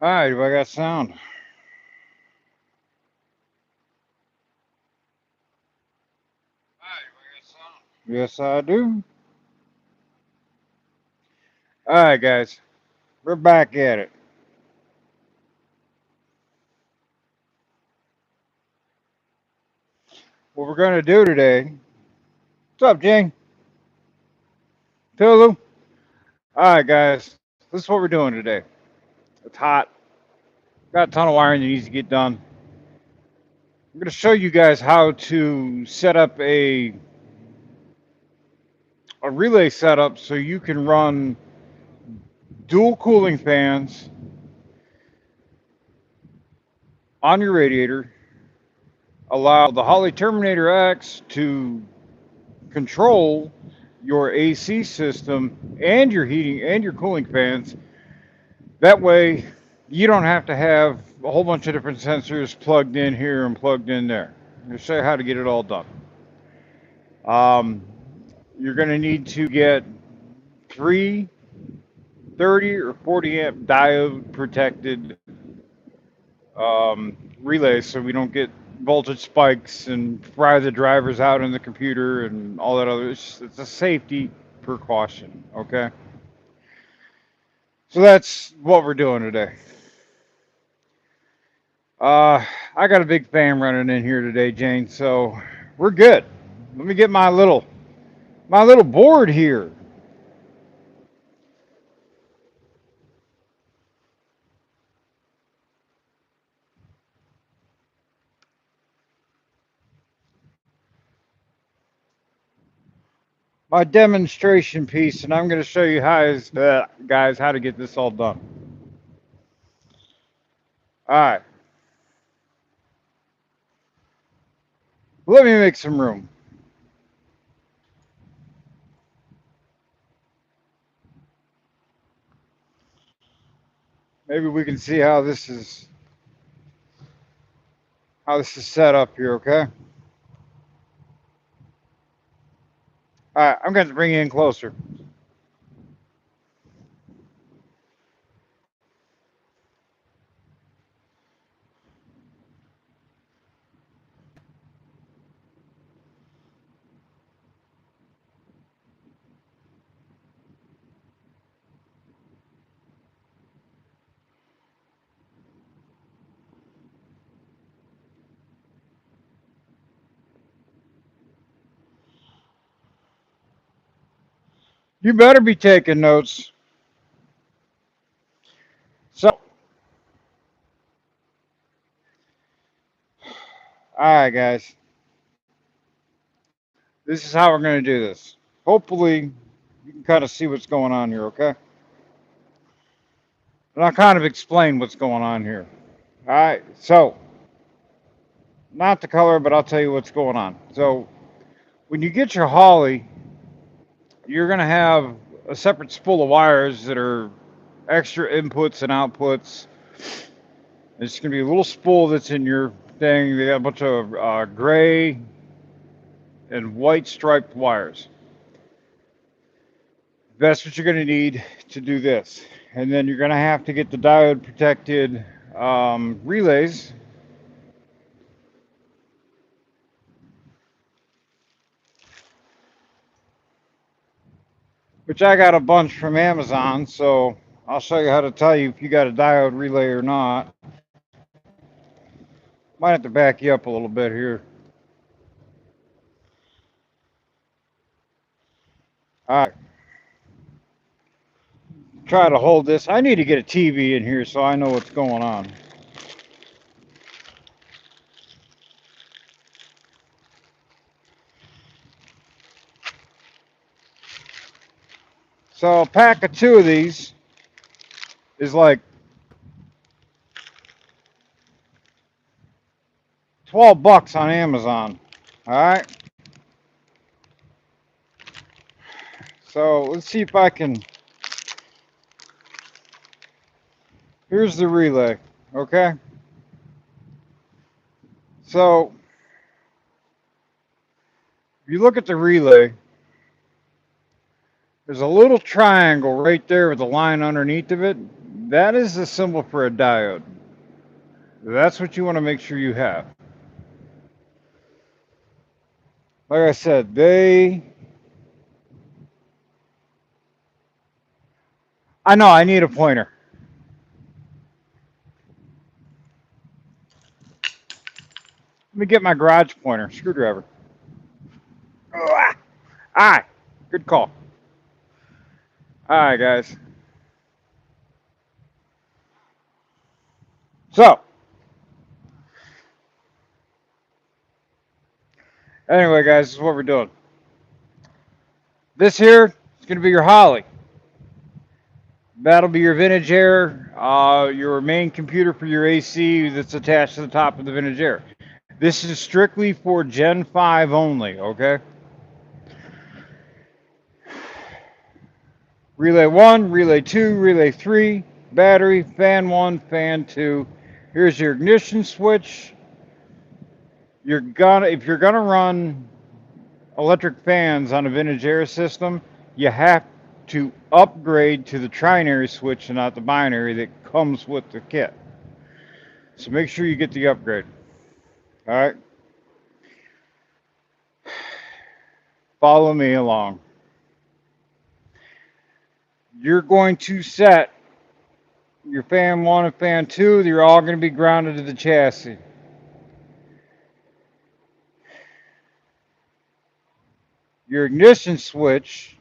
Alright, do I got sound? Yes, I do. Alright, guys, we're back at it. What we're going to do today. What's up, Jane? Tulu? Alright, guys, this is what we're doing today. It's hot. Got a ton of wiring that needs to get done. I'm going to show you guys how to set up a relay setup so you can run dual cooling fans on your radiator, allow the Holley Terminator X to control your AC system and your heating and your cooling fans. That way, you don't have to have a whole bunch of different sensors plugged in here and plugged in there. I'll show you how to get it all done. Um, you're going to need to get three 30 or 40 amp diode protected relays so we don't get voltage spikes and fry the drivers out in the computer and all that other. It's a safety precaution, okay? So that's what we're doing today. I got a big fan running in here today, Jane. So we're good. Let me get my little board here. My demonstration piece, and I'm going to show you guys how to get this all done. All right, let me make some room. Maybe we can see how this is set up here. Okay. All right, I'm going to bring you in closer. You better be taking notes. So, all right, guys, this is how we're going to do this. Hopefully, you can kind of see what's going on here. Okay. And I'll kind of explain what's going on here. All right. So, not the color, but I'll tell you what's going on. So, when you get your Holley, you're going to have a separate spool of wires that are extra inputs and outputs. It's going to be a little spool that's in your thing. They got a bunch of gray and white striped wires. That's what you're going to need to do this. And then you're going to have to get the diode protected relays. Which I got a bunch from Amazon, so I'll show you how to tell you if you got a diode relay or not. Might have to back you up a little bit here. All right, try to hold this. I need to get a TV in here so I know what's going on. So a pack of two of these is like 12 bucks on Amazon. All right. So let's see if I can. Here's the relay. Okay. So if you look at the relay, There's a little triangle right there with a line underneath of it. That is the symbol for a diode. That's what you want to make sure you have. Like I said, I know I need a pointer. Let me get my garage pointer, screwdriver. All right, good call. All right, guys. So, anyway, guys, this is what we're doing. This here is going to be your Holley. That'll be your vintage air, your main computer for your AC that's attached to the top of the vintage air. This is strictly for Gen 5 only, okay? Relay 1, Relay 2, Relay 3, battery, fan 1, fan 2. Here's your ignition switch. If you're gonna run electric fans on a vintage air system, you have to upgrade to the trinary switch and not the binary that comes with the kit. So make sure you get the upgrade. All right? Follow me along. You're going to set your fan 1 and fan 2. They're all going to be grounded to the chassis. Your ignition switch,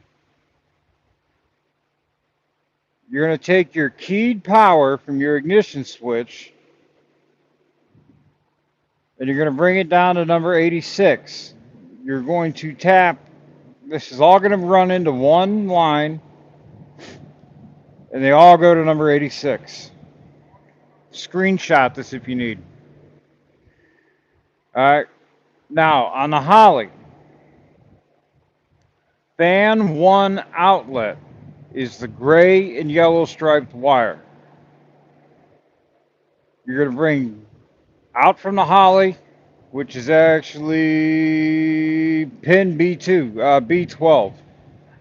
you're going to take your keyed power from your ignition switch and you're going to bring it down to number 86. You're going to tap, this is all going to run into one line, and they all go to number 86. Screenshot this if you need. All right. Now, on the Holley, fan 1 outlet is the gray and yellow striped wire. You're going to bring out from the Holley, which is actually pin B2, B12.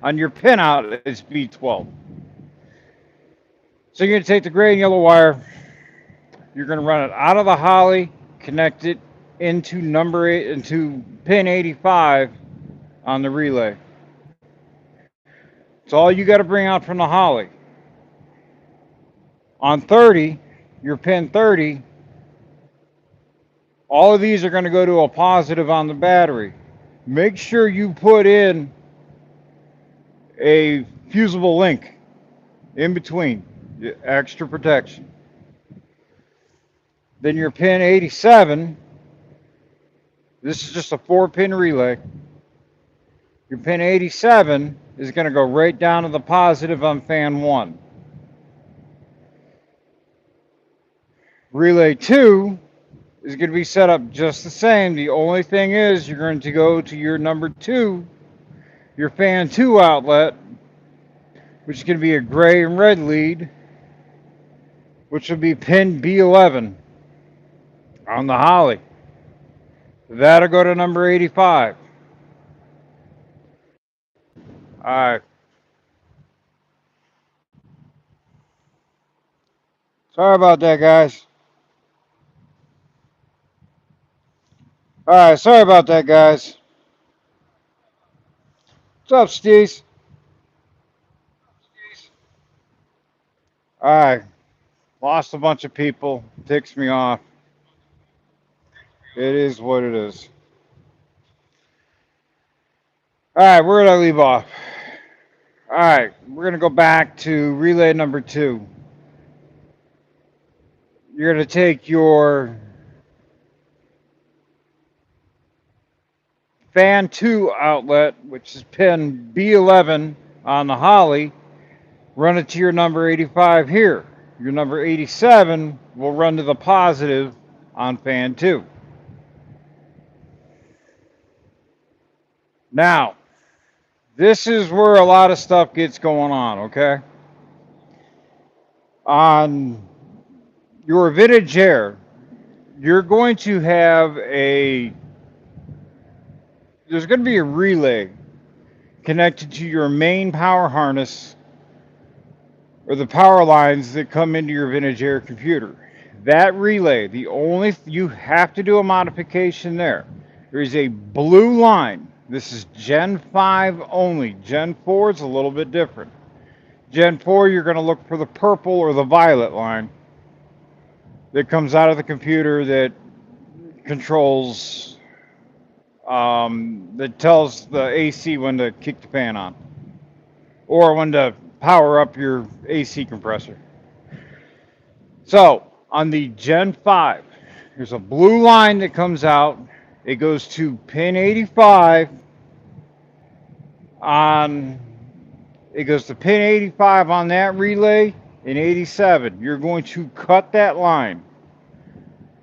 On your pin out, it's B12. So you're going to take the gray and yellow wire, you're going to run it out of the Holley, connect it into into pin 85 on the relay. It's all you got to bring out from the Holley. On 30, your pin 30, all of these are going to go to a positive on the battery. Make sure you put in a fusible link in between, extra protection. Then your pin 87, this is just a 4-pin relay. Your pin 87 is going to go right down to the positive on fan 1. Relay 2 is going to be set up just the same. The only thing is you're going to go to your number 2, your fan 2 outlet, which is going to be a gray and red lead, which will be pin B11 on the Holley. That'll go to number 85. All right. Sorry about that, guys. All right, sorry about that, guys. What's up, Steve? All right, lost a bunch of people. Ticks me off. It is what it is. All right, where did I leave off? All right, we're going to go back to relay number 2. You're going to take your fan 2 outlet, which is pin B11 on the Holley, run it to your number 85 here. Your number 87 will run to the positive on fan 2. Now, this is where a lot of stuff gets going on, okay? On your vintage air, you're going to have there's going to be a relay connected to your main power harness or the power lines that come into your Vintage Air computer. That relay, you have to do a modification there. There is a blue line. This is Gen 5 only. Gen 4 is a little bit different. Gen 4, you're going to look for the purple or the violet line that comes out of the computer that controls, that tells the AC when to kick the fan on or when to power up your AC compressor. So on the Gen 5, there's a blue line that comes out. It goes to pin 85 on, it goes to pin 85 on that relay in 87. You're going to cut that line.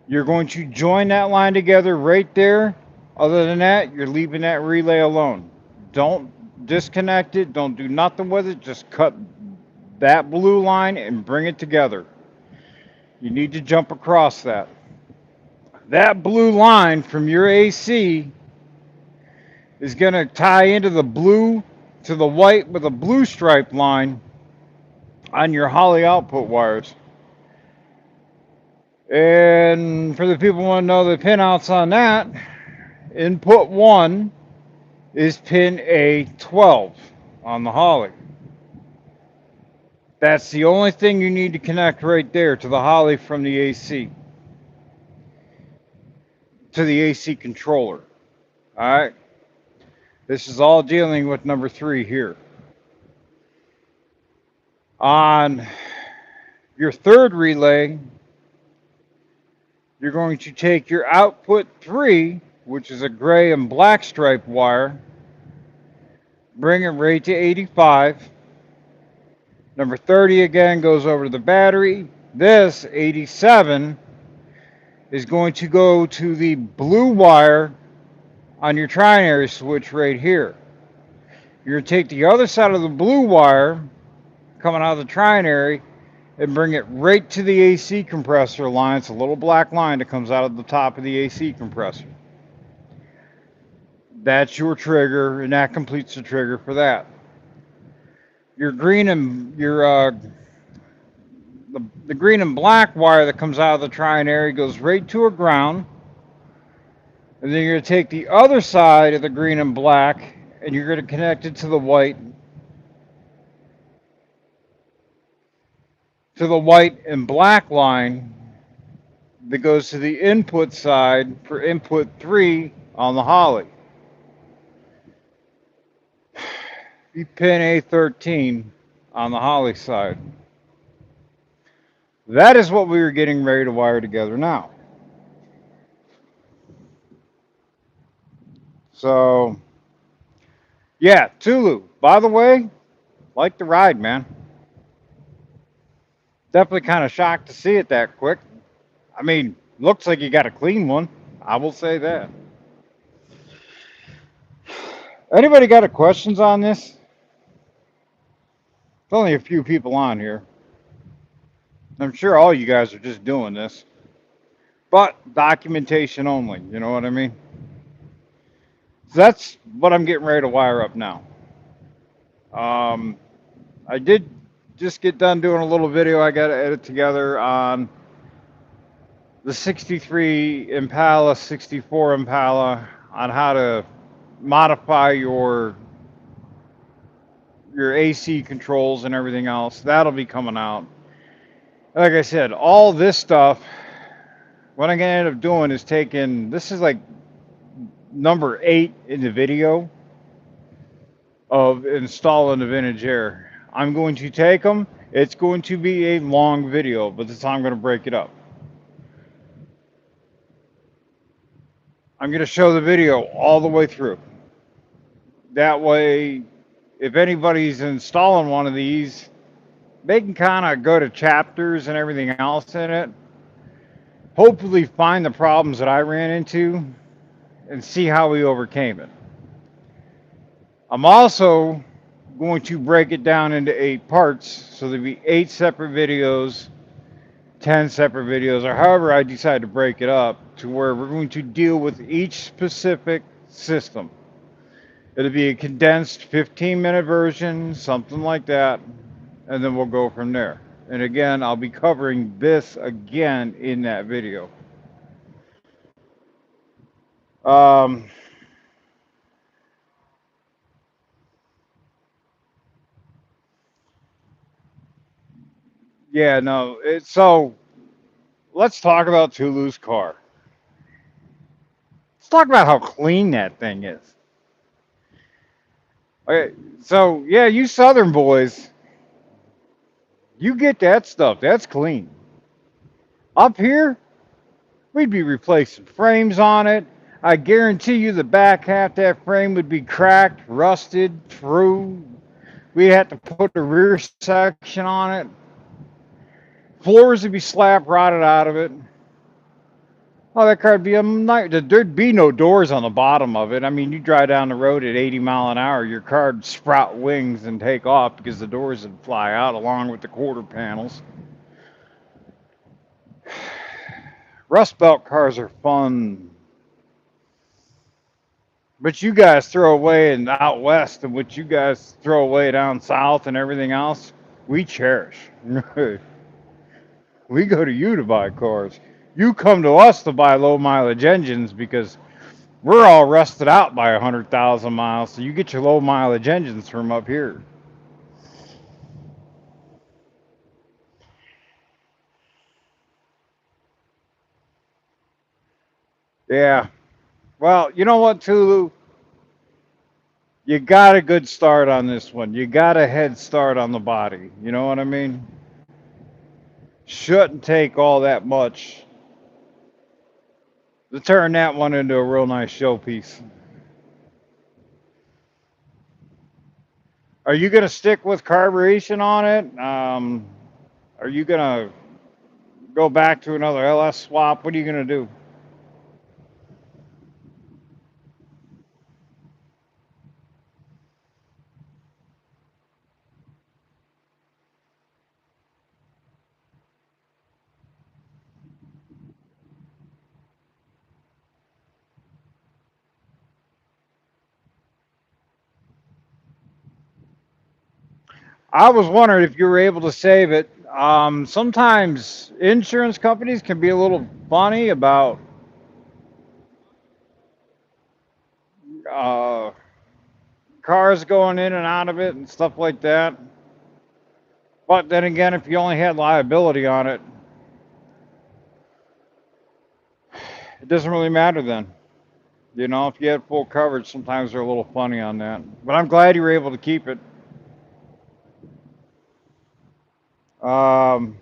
You're going to join that line together right there. Other than that, you're leaving that relay alone. Don't disconnect it. Don't do nothing with it. Just cut that blue line and bring it together. You need to jump across that. That blue line from your AC is going to tie into the blue to the white with a blue stripe line on your Holley output wires. And for the people who want to know the pinouts on that, input 1 is pin A12 on the Holley. That's the only thing you need to connect right there to the Holley from the AC, to the AC controller. All right. This is all dealing with number 3 here. On your third relay, you're going to take your output 3, which is a gray and black stripe wire, bring it right to 85. Number 30 again goes over to the battery. This 87 is going to go to the blue wire on your trinary switch right here. You're going to take the other side of the blue wire coming out of the trinary and bring it right to the AC compressor line. It's a little black line that comes out of the top of the AC compressor. That's your trigger, and that completes the trigger for that. Your green and the green and black wire that comes out of the trinary goes right to a ground. And then you're going to take the other side of the green and black and you're going to connect it to the white and black line that goes to the input side for input 3 on the Holley. Be pin A13 on the Holley side. That is what we were getting ready to wire together now. So, yeah, Tulu. By the way, like the ride, man. Definitely kind of shocked to see it that quick. I mean, looks like you got a clean one. I will say that. Anybody got a questions on this? There's only a few people on here. I'm sure all you guys are just doing this. But documentation only, you know what I mean? So that's what I'm getting ready to wire up now. I did just get done doing a little video I got to edit together on the 63 Impala, 64 Impala, on how to modify your AC controls and everything else. That'll be coming out. Like I said, all this stuff, what I'm going to end up doing is taking, this is like number 8 in the video of installing the Vintage Air. I'm going to take them. It's going to be a long video, but this time I'm going to break it up. I'm going to show the video all the way through. That way, if anybody's installing one of these, they can kind of go to chapters and everything else in it. Hopefully find the problems that I ran into and see how we overcame it. I'm also going to break it down into 8 parts, so there'll be 8 separate videos, 10 separate videos, or however I decide to break it up to where we're going to deal with each specific system. It'll be a condensed 15-minute version, something like that, and then we'll go from there. And again, I'll be covering this again in that video. Um, yeah, no. So let's talk about Tulu's car. Let's talk about how clean that thing is. Okay, so yeah, you Southern boys, you get that stuff. That's clean. Up here, we'd be replacing frames on it. I guarantee you the back half of that frame would be cracked, rusted, through. We'd have to put the rear section on it. Floors would be slap rotted out of it. Oh, that car would be a night. There'd be no doors on the bottom of it. I mean, you drive down the road at 80 mile an hour, your car would sprout wings and take off because the doors would fly out along with the quarter panels. Rust Belt cars are fun, but you guys throw away and out west, and what you guys throw away down south and everything else, we cherish. We go to you to buy cars. You come to us to buy low mileage engines because we're all rusted out by 100,000 miles. So you get your low mileage engines from up here. Yeah. Well, you know what, Tulu? You got a good start on this one. You got a head start on the body. You know what I mean? Shouldn't take all that much to turn that one into a real nice showpiece. Are you going to stick with carburation on it? Are you going to go back to another LS swap? What are you going to do? I was wondering if you were able to save it. Sometimes insurance companies can be a little funny about uh, cars going in and out of it and stuff like that. But then again, if you only had liability on it, it doesn't really matter then. You know, if you had full coverage, sometimes they're a little funny on that. But I'm glad you were able to keep it. Um,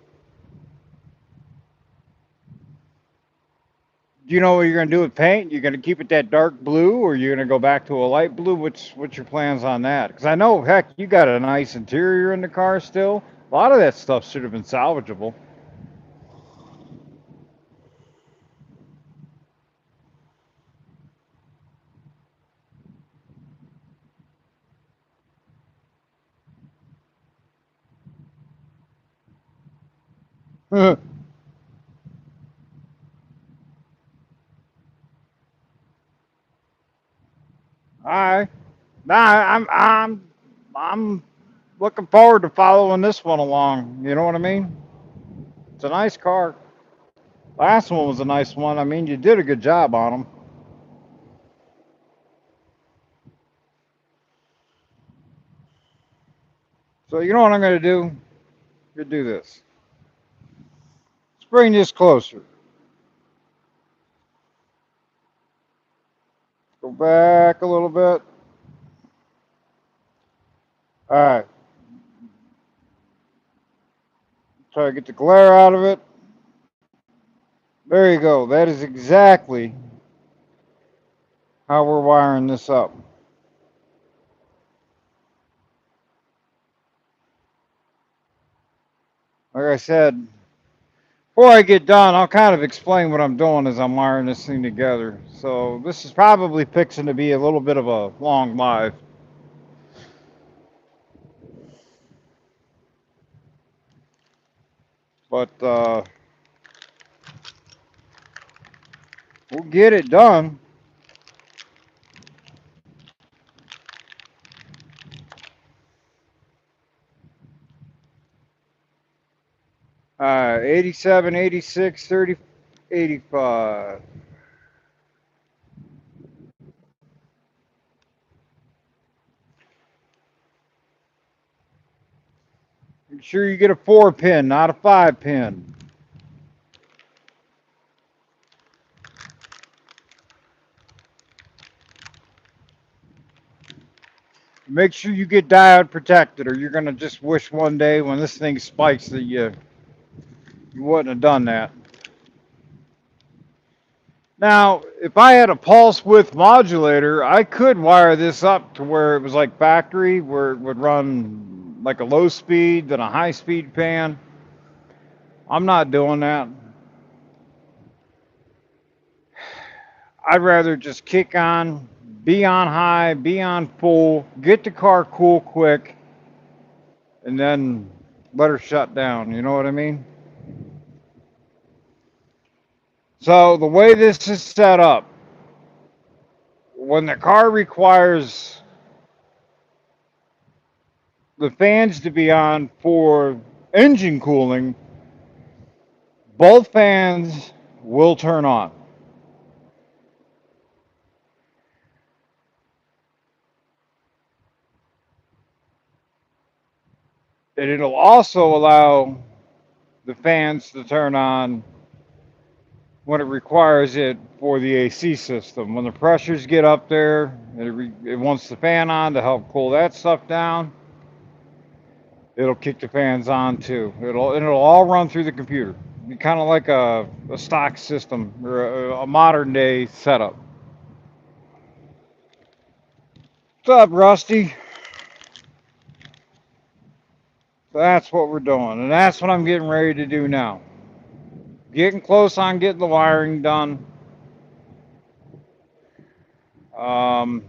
do you know what you're going to do with paint? You're going to keep it that dark blue, or you're going to go back to a light blue? What's your plans on that? Because I know, heck, you got a nice interior in the car still. A lot of that stuff should have been salvageable. All right. Nah, I'm looking forward to following this one along. You know what I mean? It's a nice car. Last one was a nice one. I mean, you did a good job on them. So you know what I'm going to do? I'm going to do this. Let's bring this closer. Go back a little bit. All right. Try to get the glare out of it. There you go. That is exactly how we're wiring this up. Like I said, before I get done, I'll kind of explain what I'm doing as I'm wiring this thing together. So this is probably fixing to be a little bit of a long live. But we'll get it done. 87, 86, 30, 85. Make sure you get a 4-pin, not a 5-pin. Make sure you get diode protected, or you're gonna just wish one day when this thing spikes that you wouldn't have done that. Now, if I had a pulse width modulator, I could wire this up to where it was like factory, where it would run like a low speed, then a high speed fan. I'm not doing that. I'd rather just kick on, be on high, be on full, get the car cool quick, and then let her shut down. You know what I mean? So the way this is set up, when the car requires the fans to be on for engine cooling, both fans will turn on. And it'll also allow the fans to turn on when it requires it for the AC system. When the pressures get up there, it wants the fan on to help cool that stuff down. It'll kick the fans on too. It'll all run through the computer. Be kind of like a stock system or a modern day setup. What's up, Rusty? That's what we're doing, and that's what I'm getting ready to do now. Getting close on getting the wiring done. Um,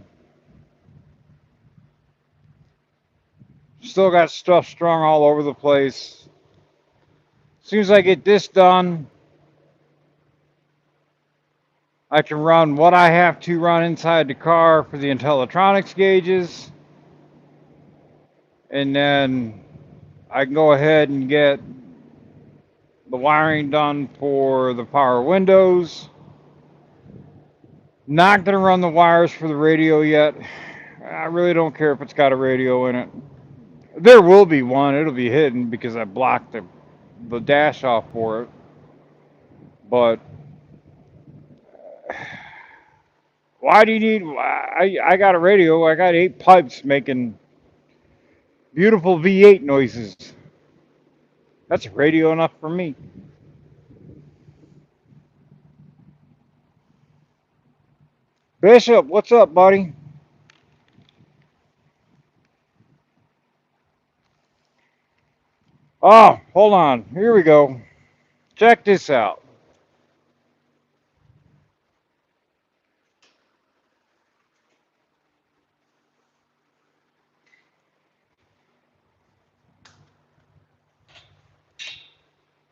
Still got stuff strung all over the place. As soon as I get this done, I can run what I have to run inside the car for the Intellitronics gauges. And then I can go ahead and get the wiring done for the power windows. Not going to run the wires for the radio yet. I really don't care if it's got a radio in it. There will be one. It'll be hidden because I blocked the dash off for it. But why do you need? I got a radio. I got 8 pipes making beautiful V8 noises. That's radio enough for me. Bishop, what's up, buddy? Oh, hold on. Here we go. Check this out.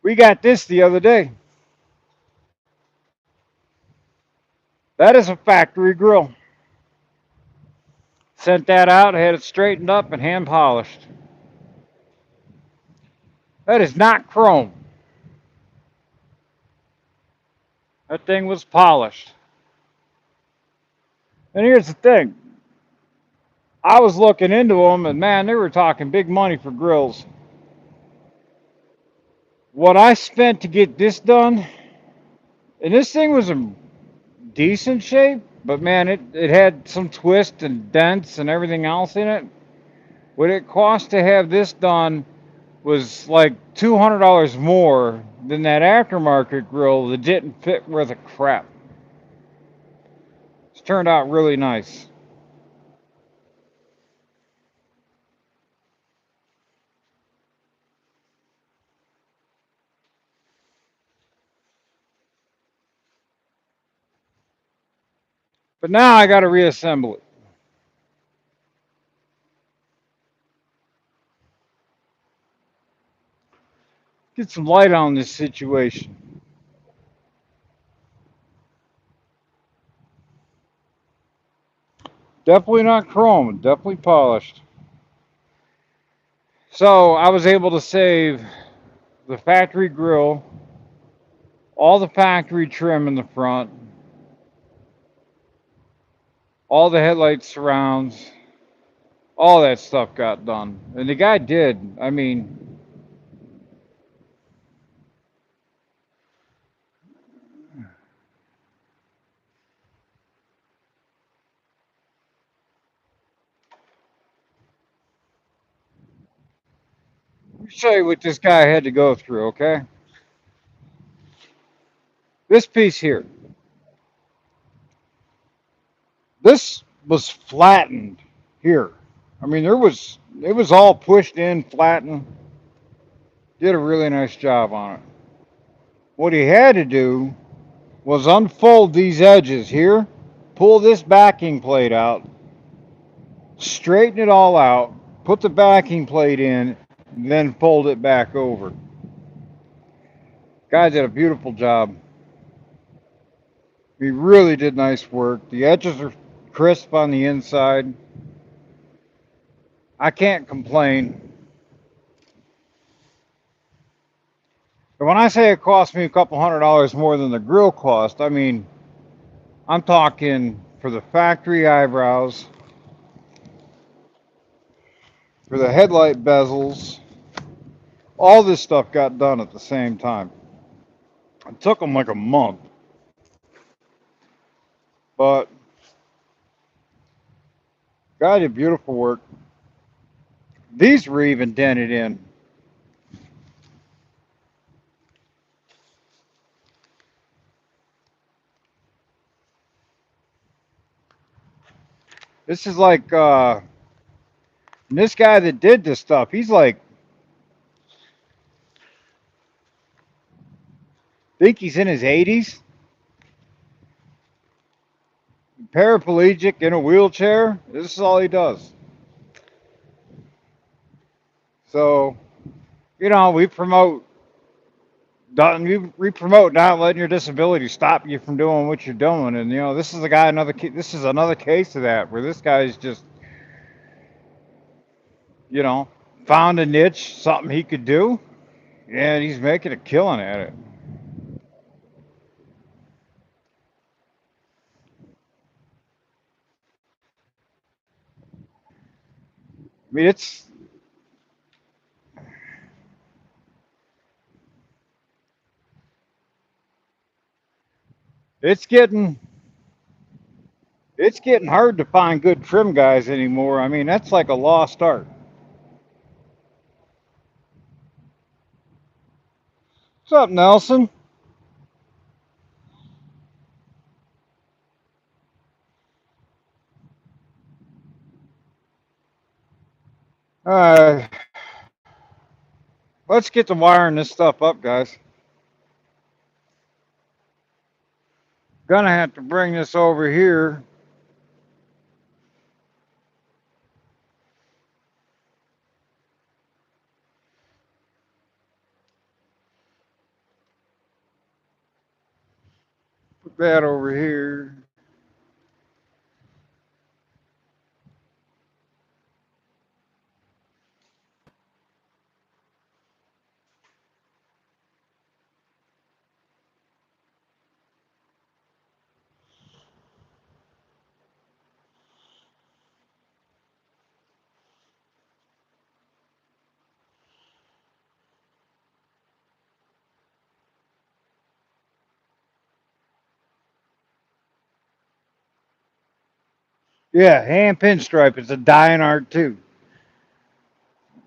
We got this the other day. That is a factory grill. Sent that out, had it straightened up and hand polished. That is not chrome. That thing was polished. And here's the thing. I was looking into them, and man, they were talking big money for grills. What I spent to get this done, and this thing was in decent shape, but man, it had some twists and dents and everything else in it. What it cost to have this done was like $200 more than that aftermarket grill that didn't fit worth a crap. It's turned out really nice. But now I got to reassemble it. Get some light on this situation. Definitely not chrome, definitely polished. So I was able to save the factory grille, all the factory trim in the front, all the headlight surrounds, all that stuff got done. And the guy did. I mean, let me show you what this guy had to go through, okay? This piece here, this was flattened here. I mean, it was all pushed in, flattened. Did a really nice job on it. What he had to do was unfold these edges here, pull this backing plate out, straighten it all out, put the backing plate in, then fold it back over. Guy did a beautiful job. He really did nice work. The edges are crisp on the inside. I can't complain. But when I say it cost me a couple $100 more than the grill cost, I mean, I'm talking for the factory eyebrows, for the headlight bezels, all this stuff got done at the same time. It took them like a month, but guy did beautiful work. These were even dented in. This is like this guy that did this stuff. He's like, I think he's in his 80s, paraplegic in a wheelchair. This is all he does. So, you know, we promote not letting your disability stop you from doing what you're doing. And you know, this is a guy, this is another case of that where this guy's just, you know, found a niche, something he could do, and he's making a killing at it. I mean, it's getting it's getting hard to find good trim guys anymore. I mean, that's like a lost art. What's up, Nelson? All right, let's get to wiring this stuff up, guys. Gonna have to bring this over here. Put that over here. Yeah, hand pinstripe is a dying art too.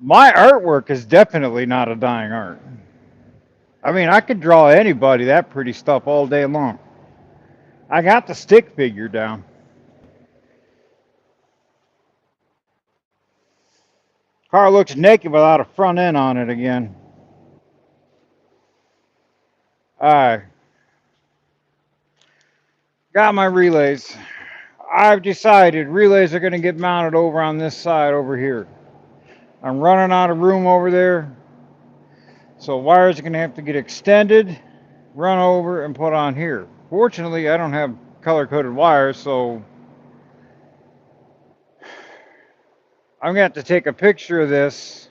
My artwork is definitely not a dying art. I mean, I could draw anybody that pretty stuff all day long. I got the stick figure down. Car looks naked without a front end on it again. Alright, got my relays. I've decided relays are going to get mounted over on this side over here. I'm running out of room over there, so wires are going to have to get extended, run over, and put on here. Fortunately, I don't have color-coded wires, so I'm going to have to take a picture of this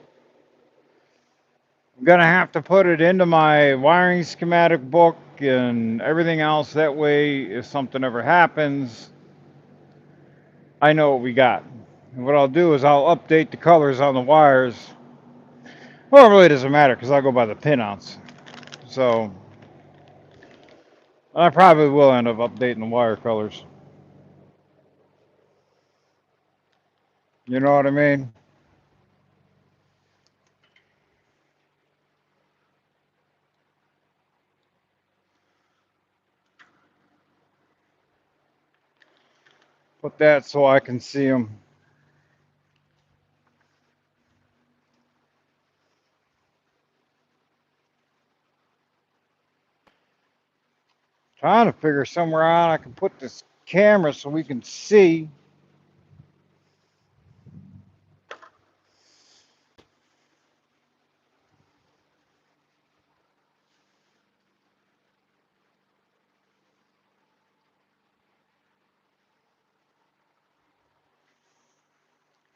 I'm gonna have to put it into my wiring schematic book and everything else. That way, if something ever happens, I know what we got. And what I'll do is I'll update the colors on the wires. Well, it really doesn't matter because I'll go by the pinouts. So I probably will end up updating the wire colors. You know what I mean? Put that so I can see them. Trying to figure somewhere out I can put this camera so we can see.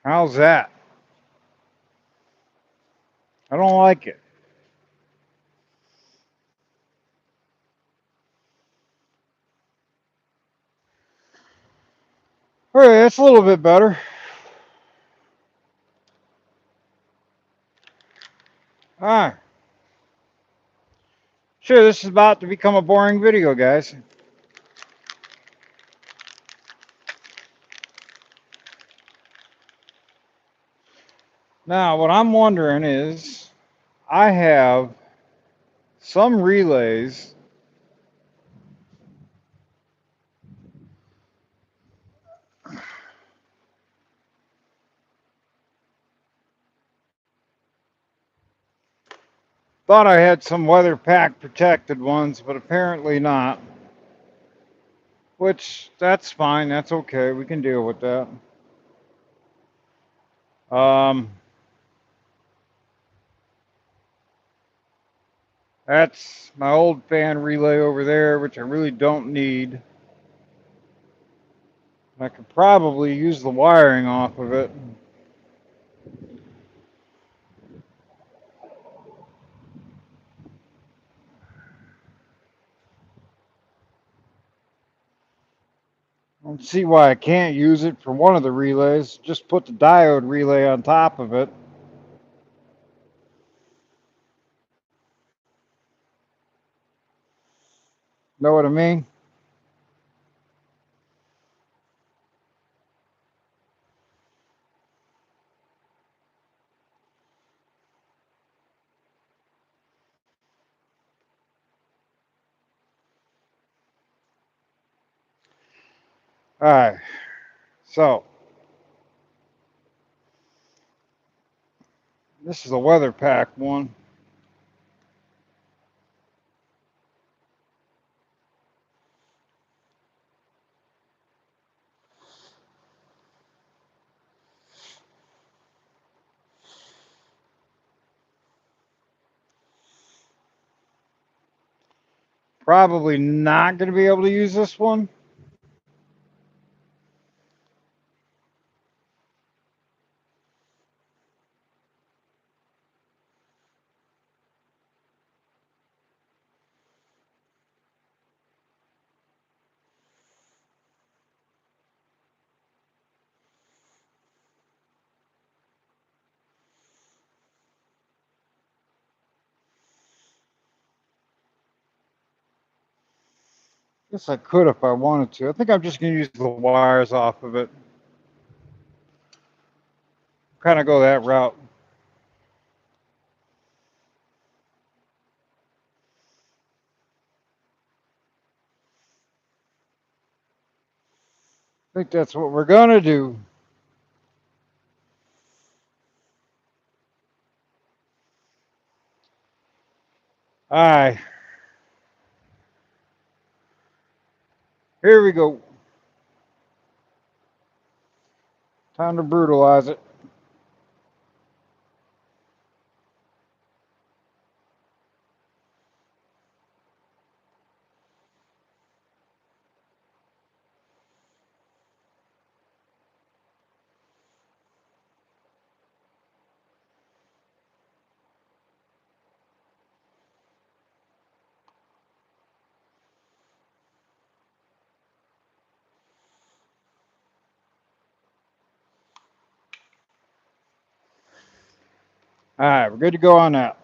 How's that? I don't like it. All right, that's a little bit better. All right. Sure, this is about to become a boring video, guys. Now, what I'm wondering is, I have some relays thought I had some weather pack protected ones, but apparently not. Which, that's fine. That's okay. We can deal with that. Um, that's my old fan relay over there, which I really don't need. I could probably use the wiring off of it. I don't see why I can't use it for one of the relays. Just put the diode relay on top of it. Know what I mean? All right. So, this is a weather pack one. Probably not going to be able to use this one. Guess I could if I wanted to. I think I'm just going to use the wires off of it. Kind of go that route. I think that's what we're going to do. All right. Here we go. Time to brutalize it. All right, we're good to go on that.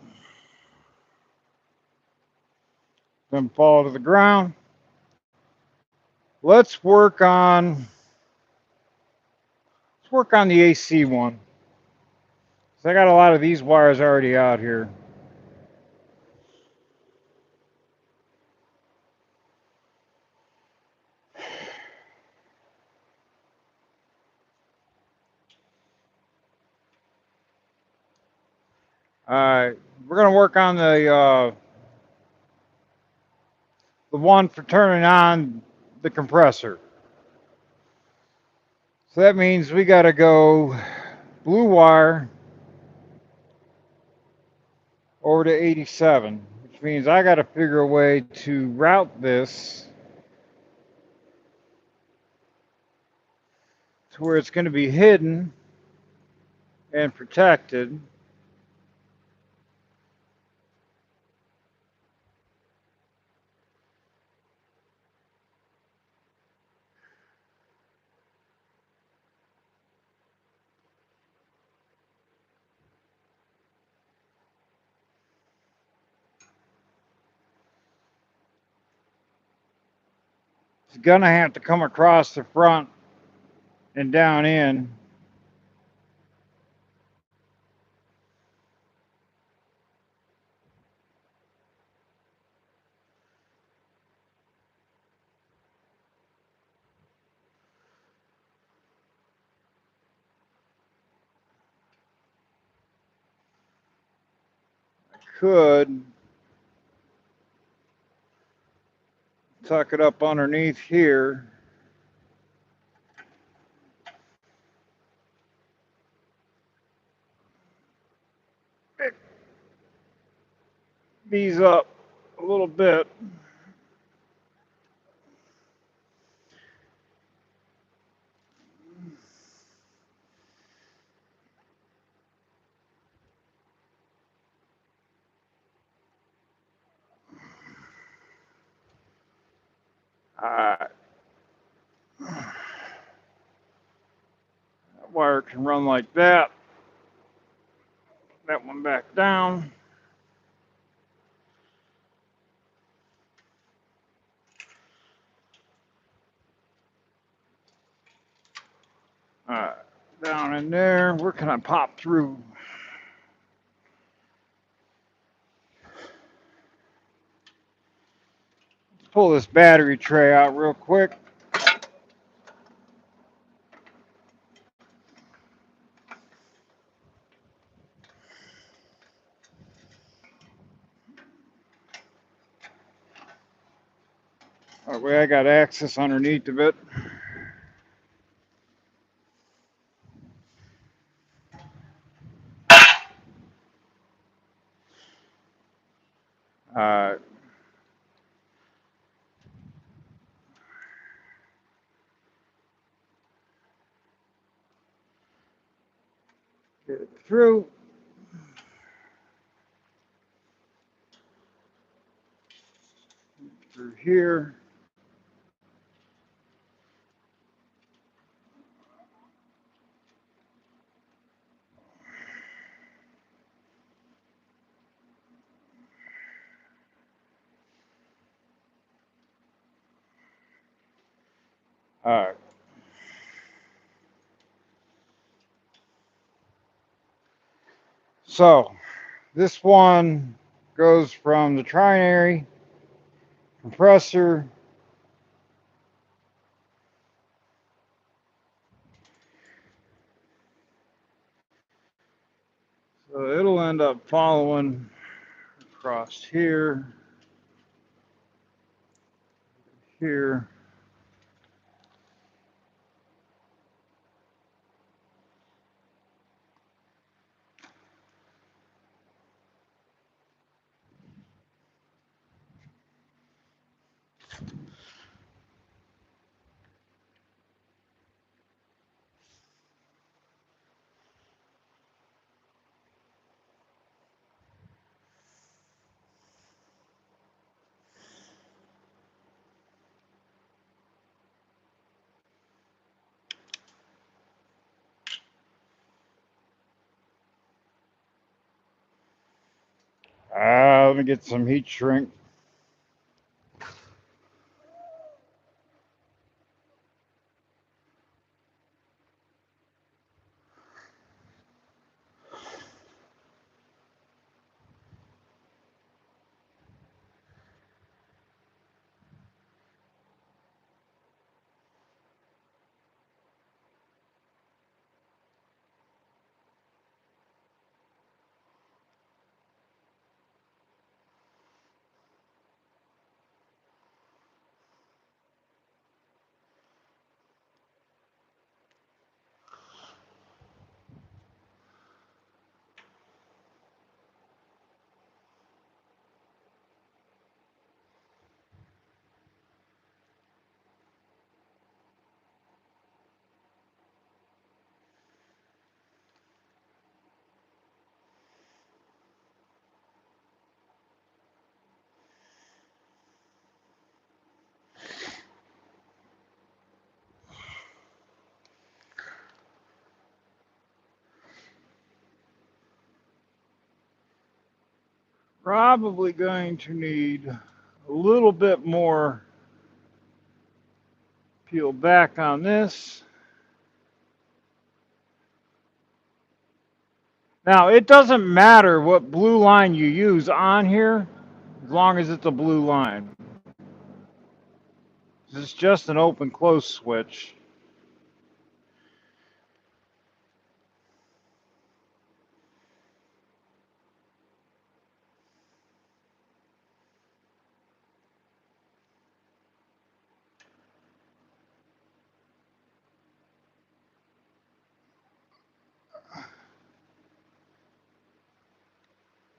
Then fall to the ground. Let's work on the AC one. So I got a lot of these wires already out here. All right, we're gonna work on the one for turning on the compressor. So that means we got to go blue wire over to 87, which means I got to figure a way to route this to where it's going to be hidden and protected. It's going to have to come across the front and down in. I could tuck it up underneath here. Pick these up a little bit. All right. That wire can run like that. That one back down. All right. Down in there. Where can I pop through? Let's pull this battery tray out real quick. That way I got access underneath of it. Uh, get it through. Through here. All right. So this one goes from the trinary compressor so it'll end up following across here, here. Let me get some heat shrink. Probably going to need a little bit more peel back on this. Now, it doesn't matter what blue line you use on here, as long as it's a blue line. This is just an open-close switch.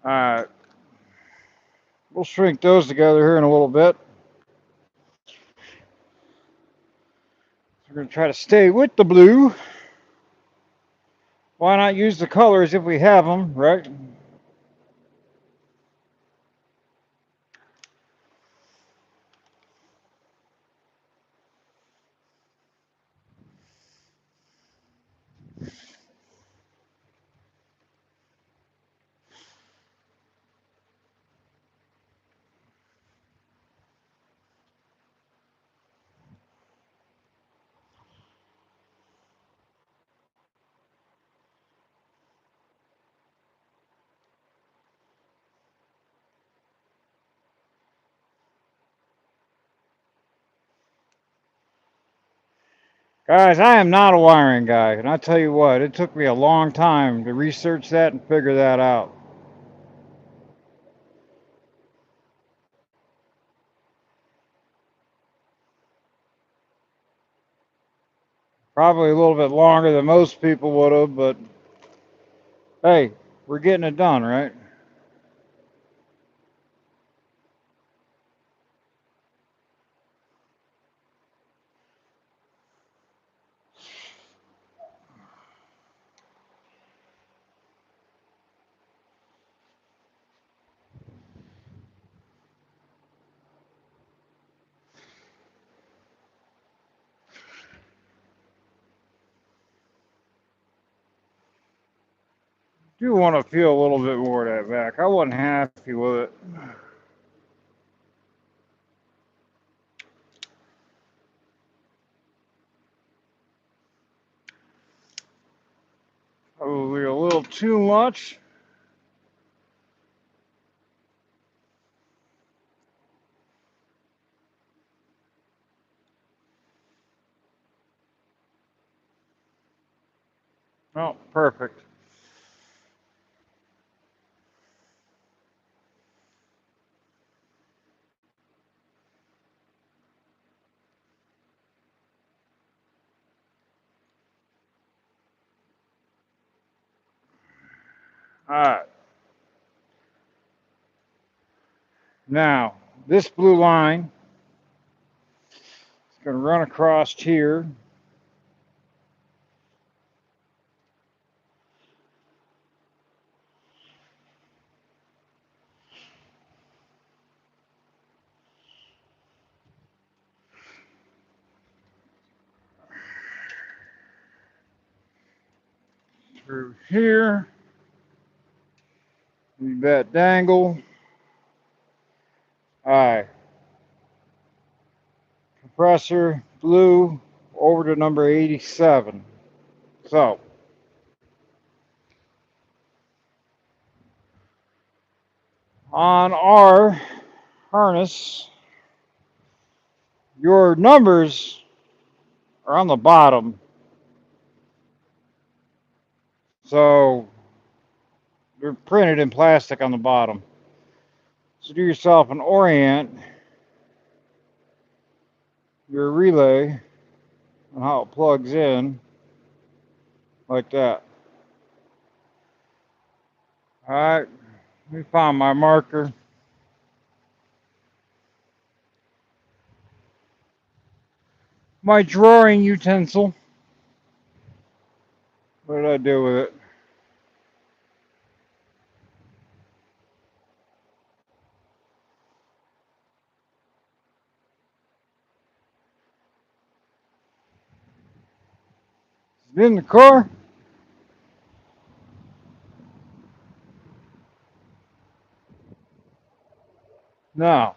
All right. We'll shrink those together here in a little bit. We're going to try to stay with the blue. Why not use the colors if we have them, right? Guys, I am not a wiring guy, and I tell you what, it took me a long time to research that and figure that out. Probably a little bit longer than most people would have, but hey, we're getting it done, right? Do want to feel a little bit more of that back. I wasn't happy with it. Probably a little too much. Oh, perfect. All right. Now, this blue line is going to run across here. Through here. that dangle. Alright, compressor blue over to number 87. So, on our harness, your numbers are on the bottom. So, they're printed in plastic on the bottom. So, do yourself an orient your relay and how it plugs in like that. Alright, let me find my marker. My drawing utensil. What did I do with it? Is it in the car? No.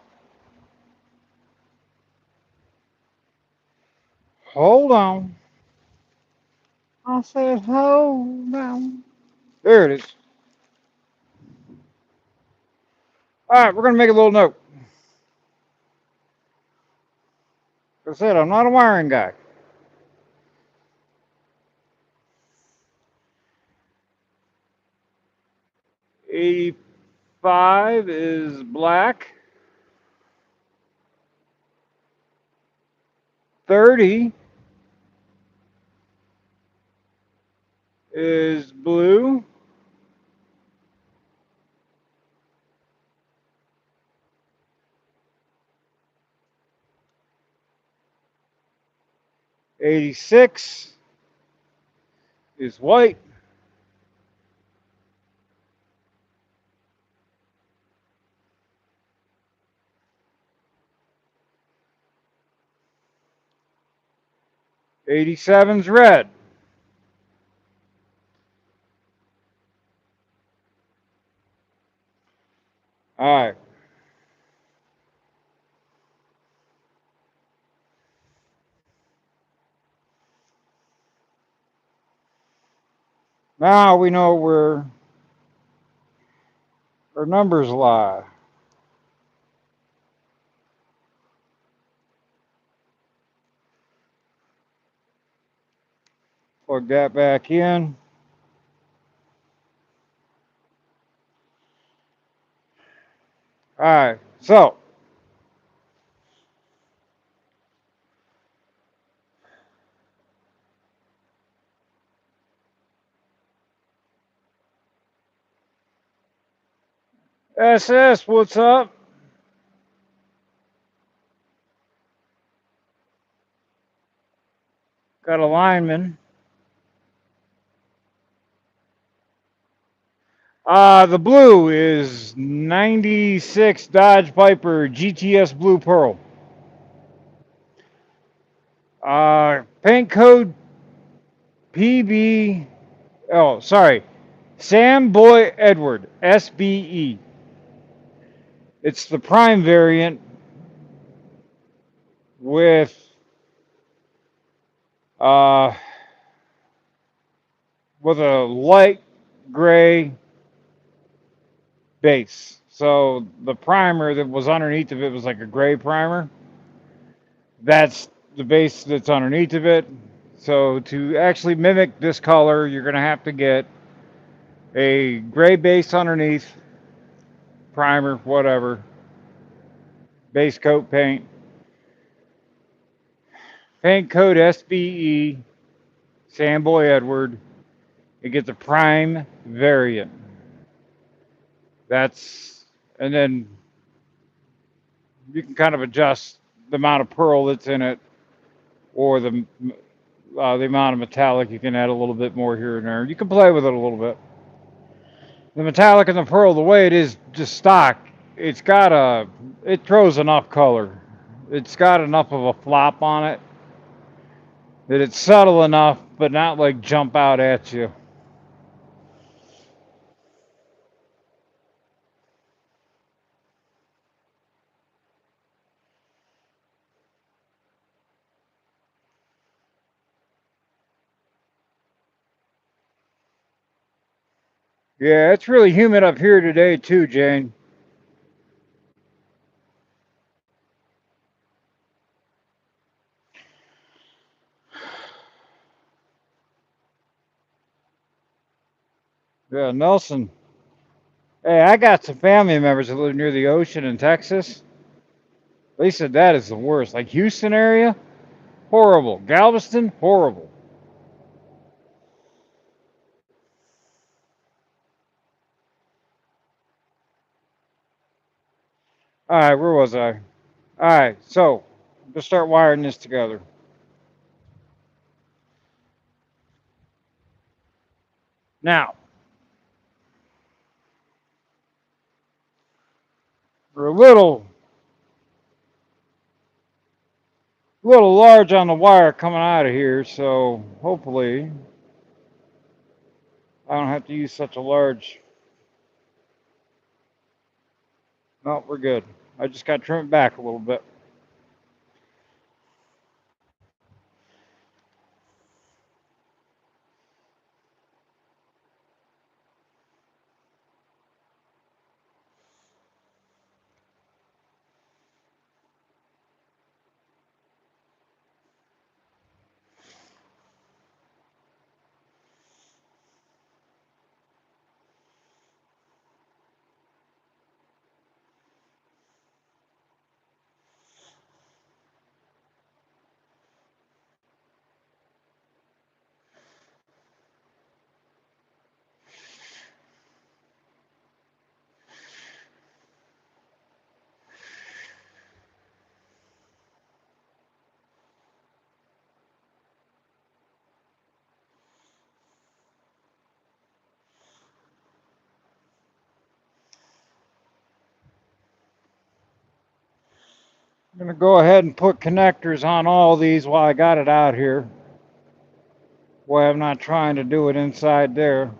Hold on. I said hold on. There it is. Alright, we're going to make a little note. Like I said, I'm not a wiring guy. 85 is black. 30 is blue. 86 is white. 87's red. Alright. Now we know where our numbers lie. Plug that back in. Alright, so SS, what's up? Got a lineman. The blue is 96 Dodge Viper GTS Blue Pearl. Paint code PB. Oh, sorry. Sam Boy Edward SBE. It's the prime variant with uh, with a light gray base. So the primer that was underneath of it was like a gray primer. That's the base that's underneath of it. So to actually mimic this color, you're going to have to get a gray base underneath, primer, whatever, base coat paint. Paint code SBE, Samboy Edward. You get the prime variant. And then you can kind of adjust the amount of pearl that's in it, or the amount of metallic. You can add a little bit more here and there. You can play with it a little bit. The metallic and the pearl, the way it is just stock, it throws enough color. It's got enough of a flop on it that it's subtle enough, but not like jump out at you. Yeah, it's really humid up here today too, Jane. Yeah, Nelson. Hey, I got some family members that live near the ocean in Texas. They said that is the worst. Like Houston area, horrible. Galveston, horrible. All right, where was I? All right, so let's start wiring this together. Now, we're a little large on the wire coming out of here, so hopefully I don't have to use such a large. No, we're good. I just got to trim it back a little bit. I'm going to go ahead and put connectors on all these while I got it out here. Boy, I'm not trying to do it inside there.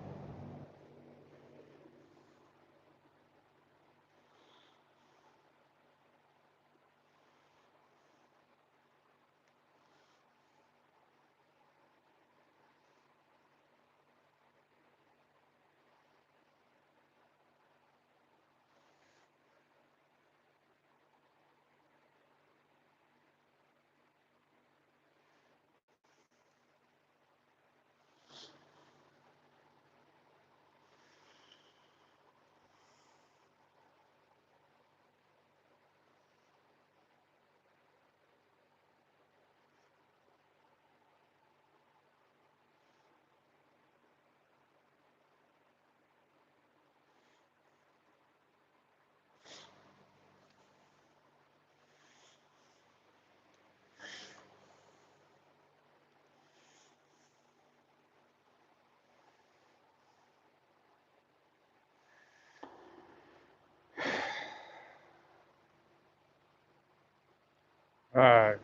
All right.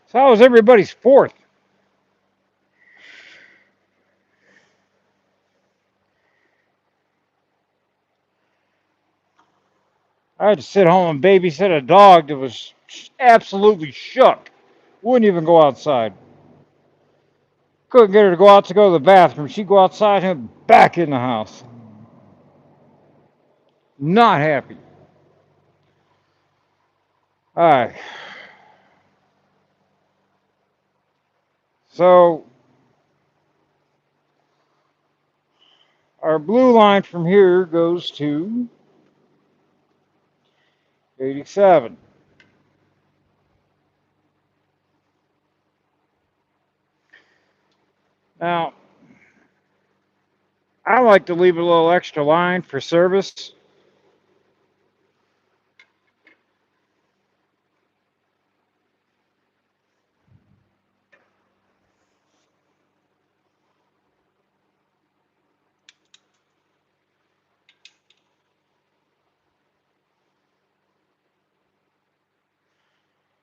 So how was everybody's fourth? I had to sit home and babysit a dog that was absolutely shook. Wouldn't even go outside. Couldn't get her to go out to go to the bathroom. She'd go outside and back in the house. Not happy. All right. So our blue line from here goes to 87. Now, I like to leave a little extra line for service.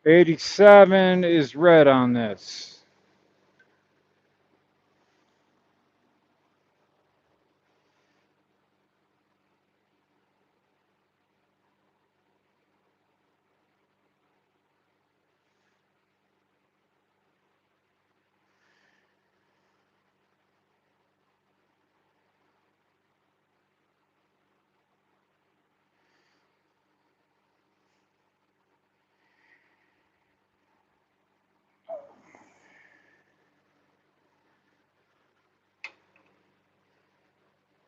'87 is red on this.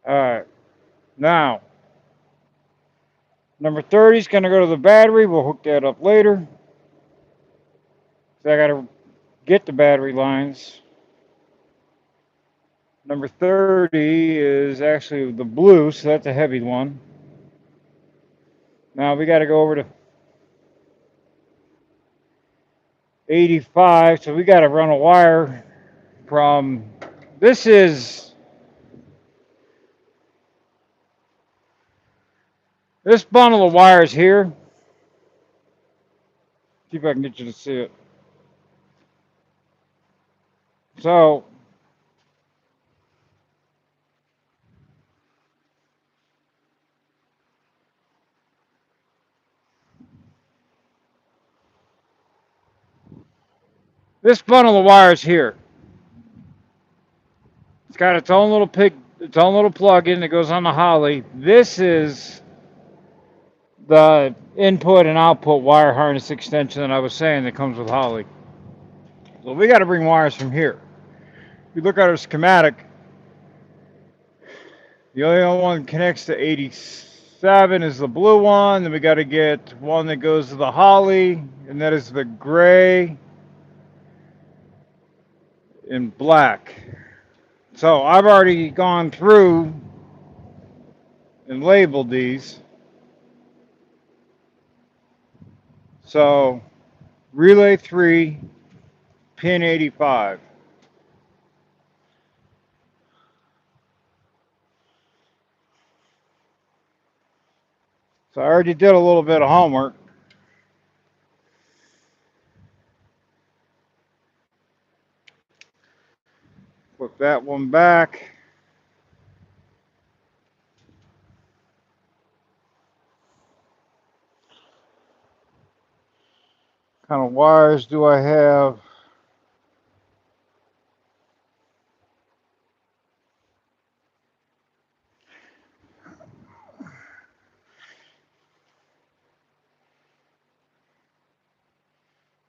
All right. Now, number 30 is going to go to the battery. We'll hook that up later. So I got to get the battery lines. Number 30 is actually the blue, so that's a heavy one. Now we got to go over to 85, so we got to run a wire from, this is, this bundle of wires here. See if I can get you to see it. So this bundle of wires here, it's got its own little plug-in that goes on the Holley. This is the input and output wire harness extension that I was saying that comes with Holley. So we got to bring wires from here. If you look at our schematic, the only one that connects to 87 is the blue one. Then we got to get one that goes to the Holley, and that is the gray and black. So I've already gone through and labeled these. So relay 3, pin 85. So I already did a little bit of homework. Put that one back. What kind of wires do I have?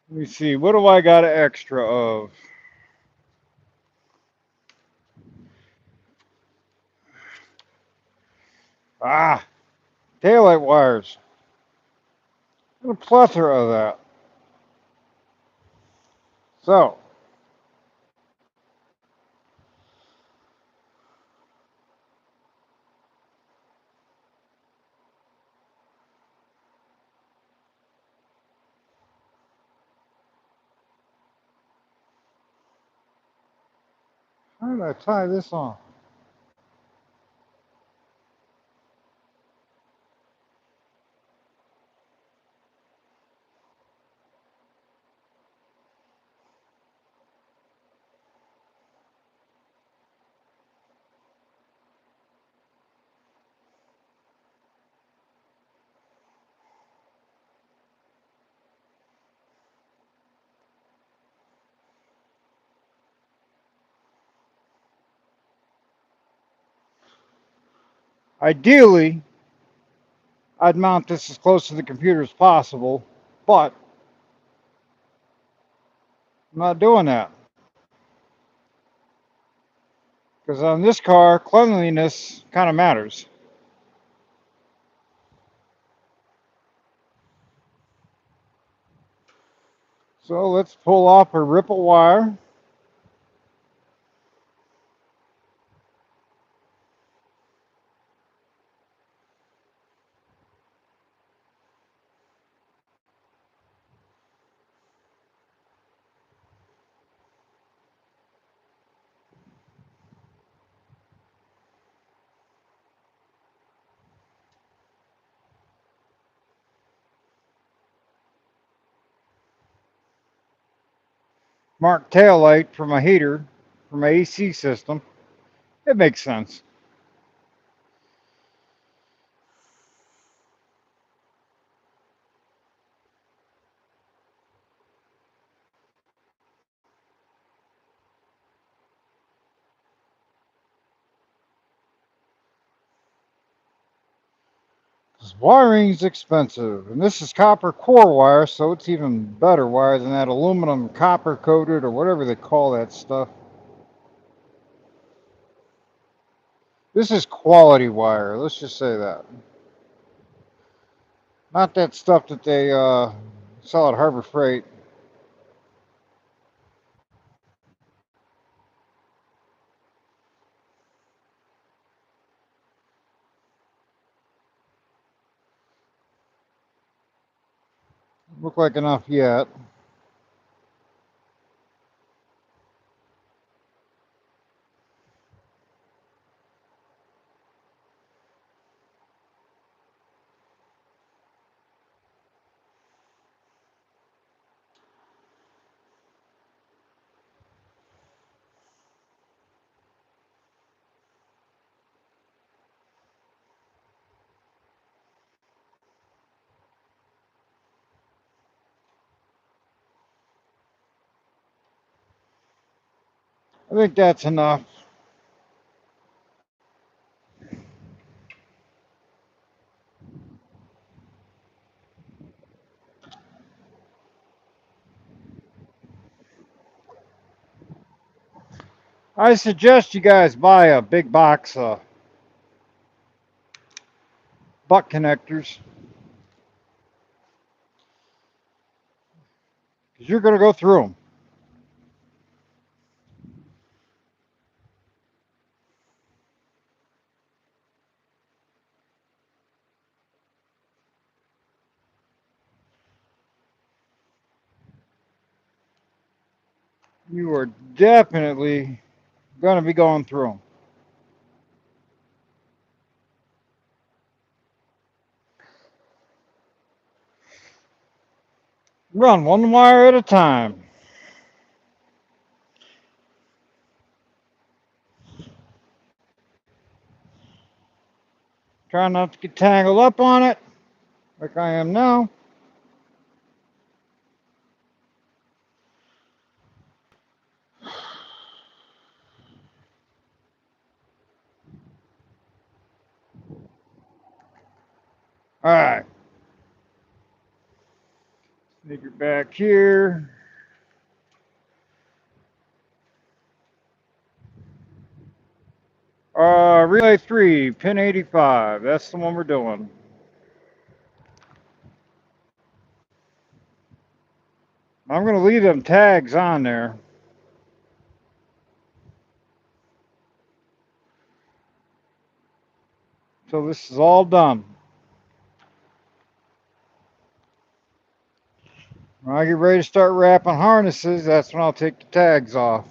Let me see. What do I got extra of? Ah, taillight wires. A plethora of that. So, how did I tie this on? Ideally, I'd mount this as close to the computer as possible, but I'm not doing that. Because on this car, cleanliness kind of matters. So let's pull off a ripple wire. Mark tail light for my heater, for my AC system. It makes sense. Wiring's expensive, and this is copper core wire, so it's even better wire than that aluminum copper coated or whatever they call that stuff. This is quality wire, let's just say that. Not that stuff that they sell at Harbor Freight. Look like enough yet. I think that's enough. I suggest you guys buy a big box of butt connectors because you're going to go through them. You are definitely going to be going through them. Run one wire at a time. Try not to get tangled up on it like I am now. All right. Sneak it back here. Relay 3, pin 85. That's the one we're doing. I'm going to leave them tags on there. So this is all done. When I get ready to start wrapping harnesses, that's when I'll take the tags off.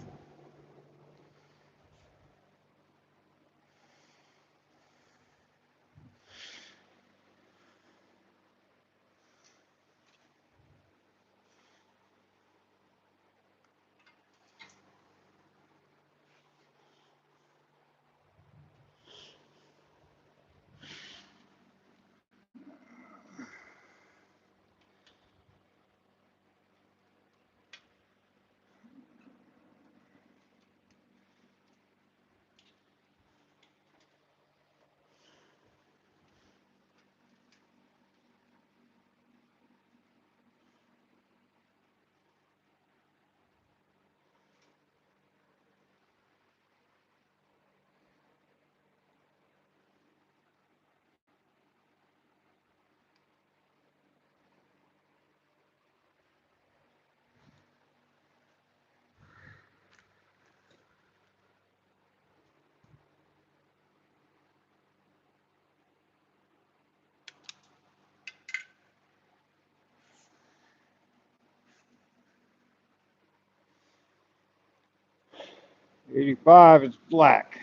85 is black.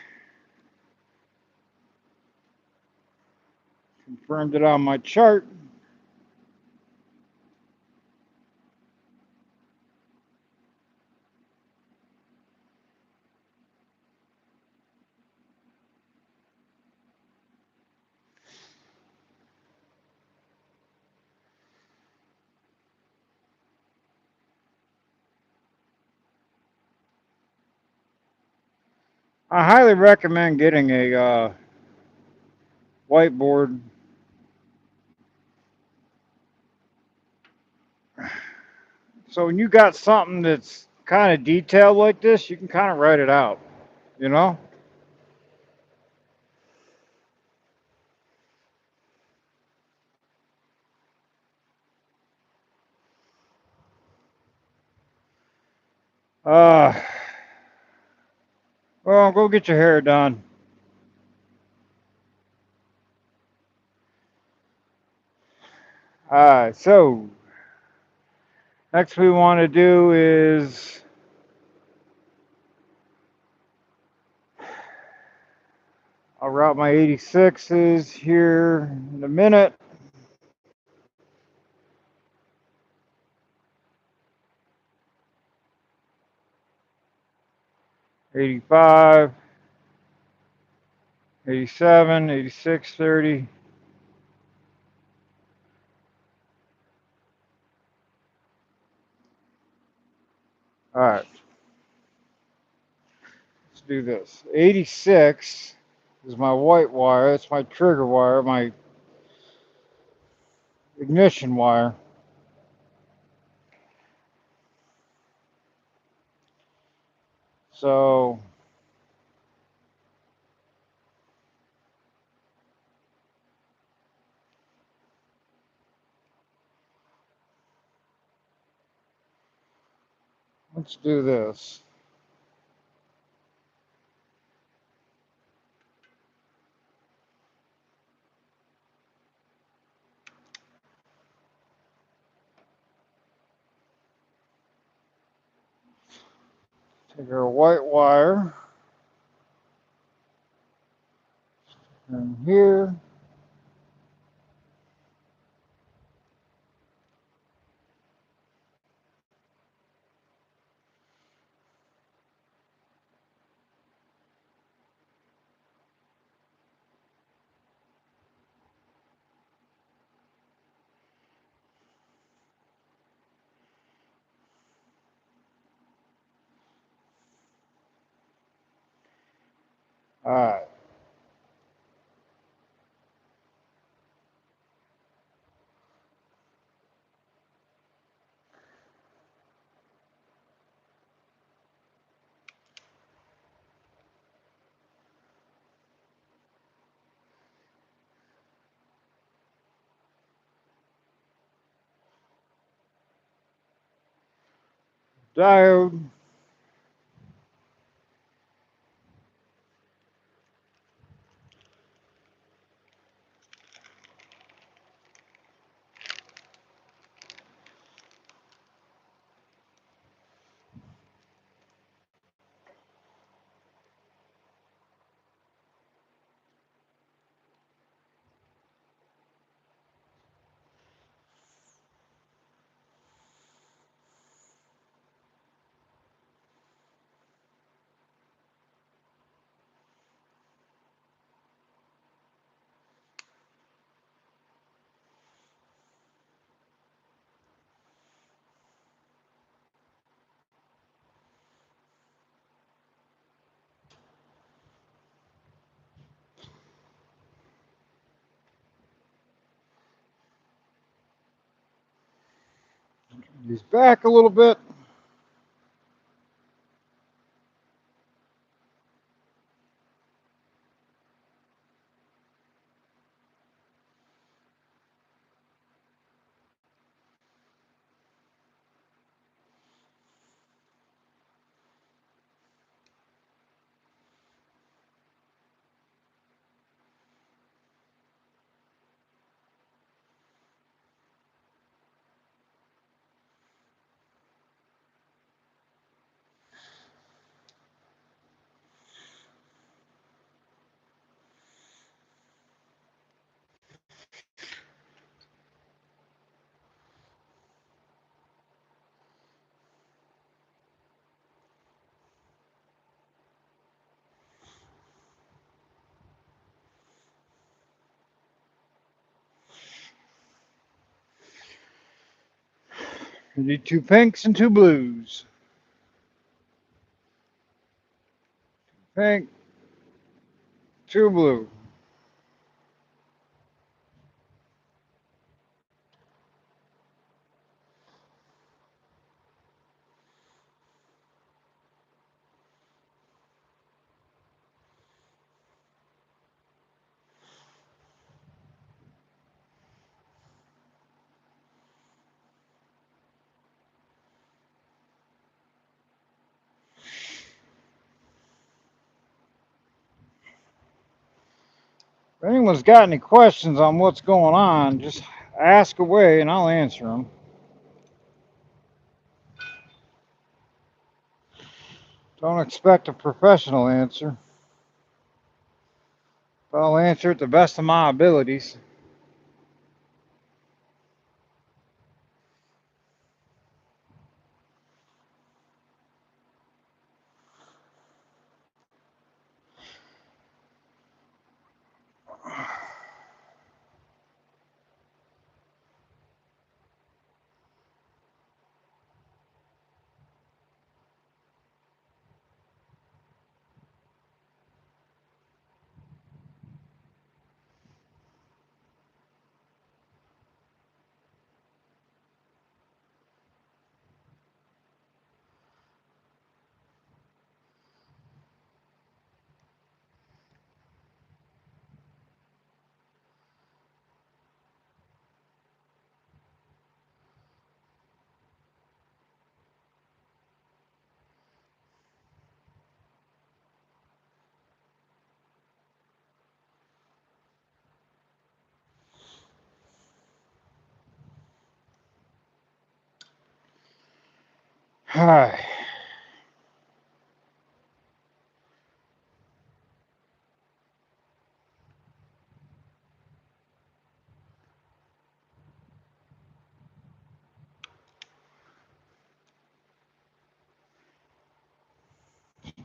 Confirmed it on my chart. I highly recommend getting a whiteboard. So when you got something that's kind of detailed like this, you can kind of write it out, you know? Uh, well, go get your hair done. Alright, so next we want to do is I'll route my 86s here in a minute. 85, 87, 86, 30. Alright, let's do this. 86 is my white wire. That's my trigger wire, my ignition wire. So let's do this. Take our white wire and here. Alright. Diode. These back a little bit. You need 2 pinks and 2 blues. Pink, 2 blue. If anyone's got any questions on what's going on, just ask away and I'll answer them. Don't expect a professional answer, but I'll answer it the best of my abilities. Hi.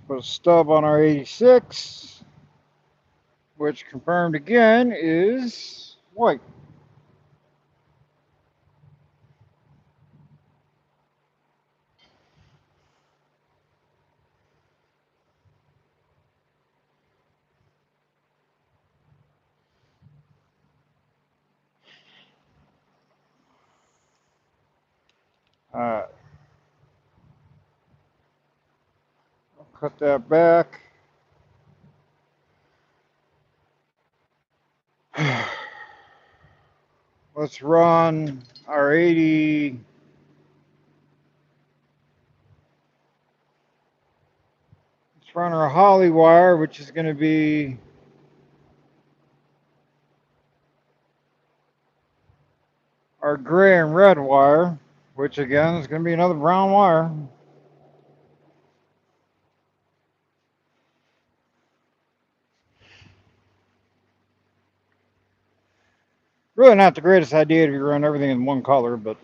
Put a stub on our 86, which confirmed again is white. Alright, I'll cut that back. Let's run our 80. Let's run our Holley wire, which is going to be our gray and red wire, which again is going to be another brown wire. Really not the greatest idea if you run everything in one color, but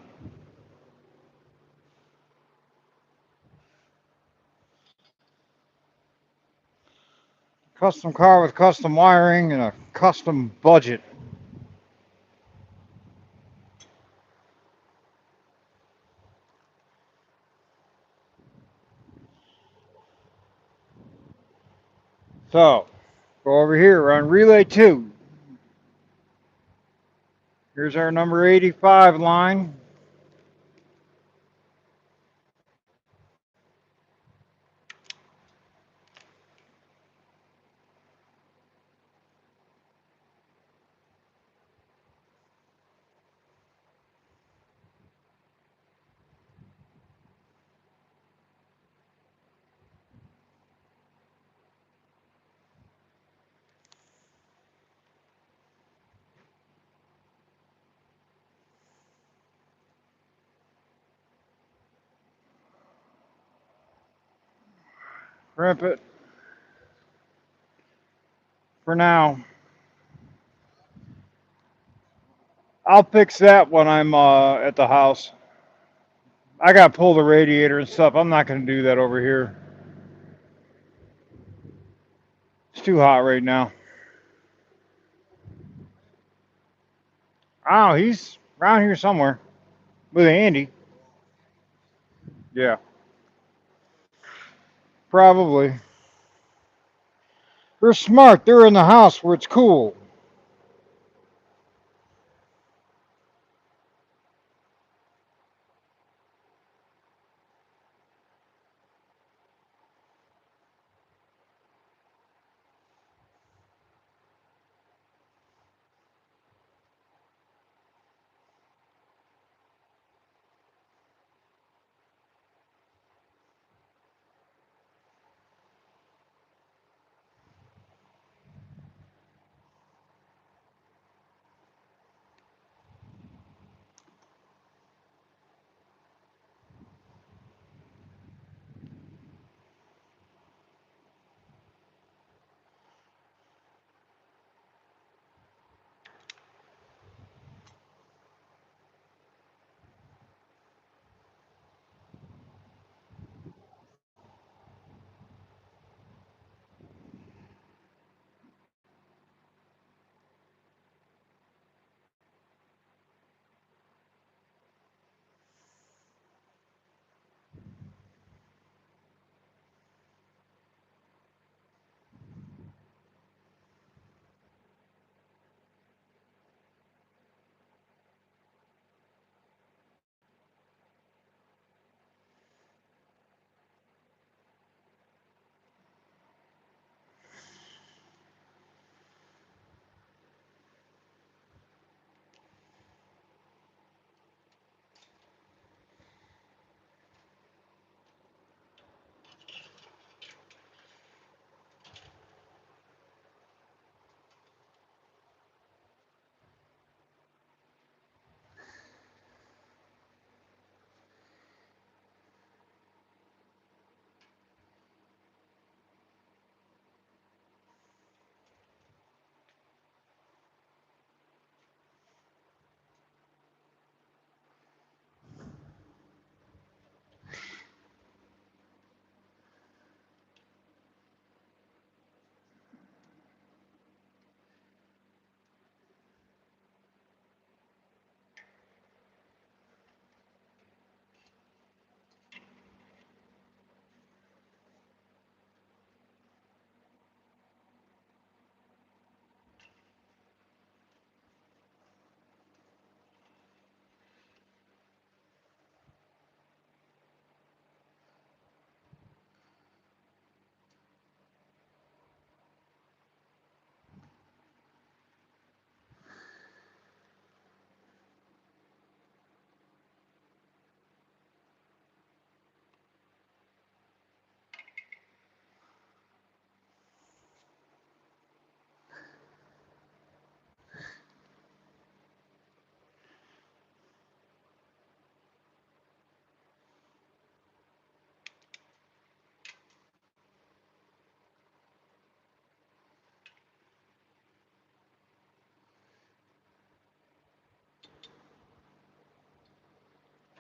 custom car with custom wiring and a custom budget. So, go over here, we're on relay 2. Here's our number 85 line. Crimp it for now. I'll fix that when I'm at the house. I got to pull the radiator and stuff. I'm not going to do that over here. It's too hot right now. Oh, he's around here somewhere with Andy. Yeah, probably. They're smart. They're in the house where it's cool.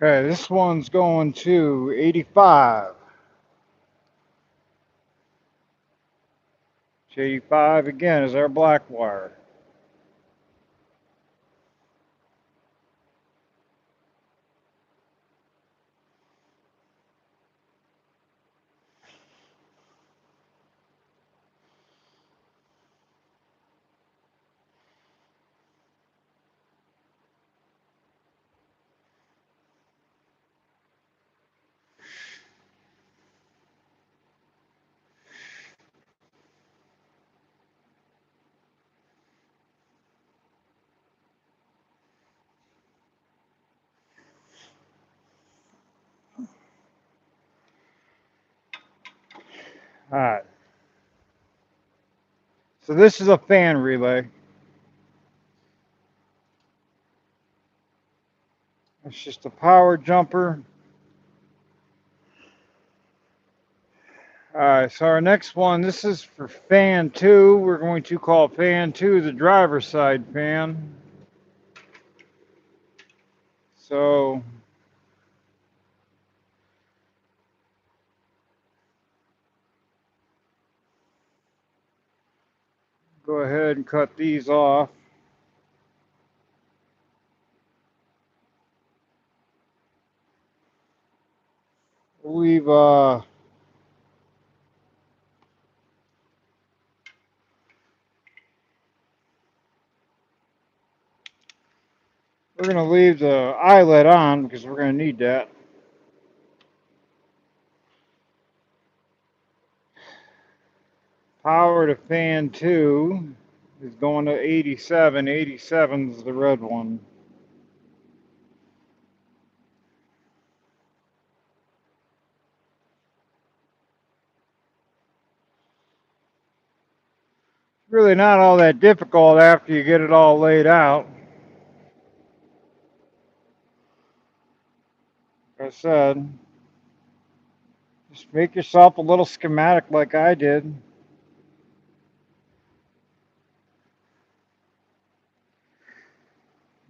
Okay, this one's going to 85. 85 again is our black wire. All right. So this is a fan relay. It's just a power jumper. All right, so our next one, this is for fan two. We're going to call fan two the driver's side fan. So go ahead and cut these off. leave the eyelet on because we're gonna need that. Power to fan 2 is going to 87. 87 is the red one. Really not all that difficult after you get it all laid out. Like I said, just make yourself a little schematic like I did.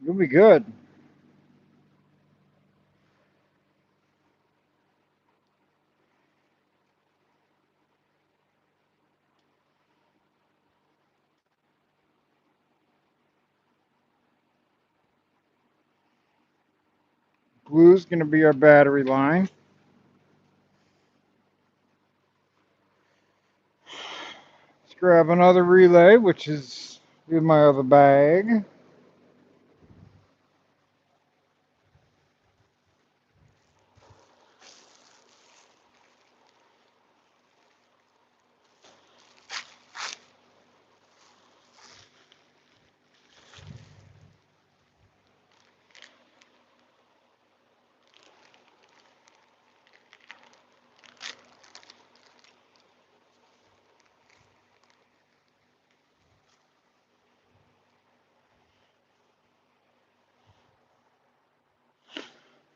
You'll be good. Blue's going to be our battery line. Let's grab another relay, which is in my other bag.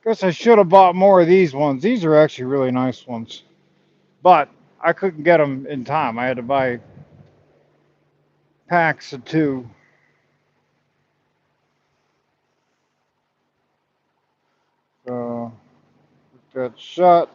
Guess I should have bought more of these ones. These are actually really nice ones. But I couldn't get them in time. I had to buy packs of 2. So, put that shut.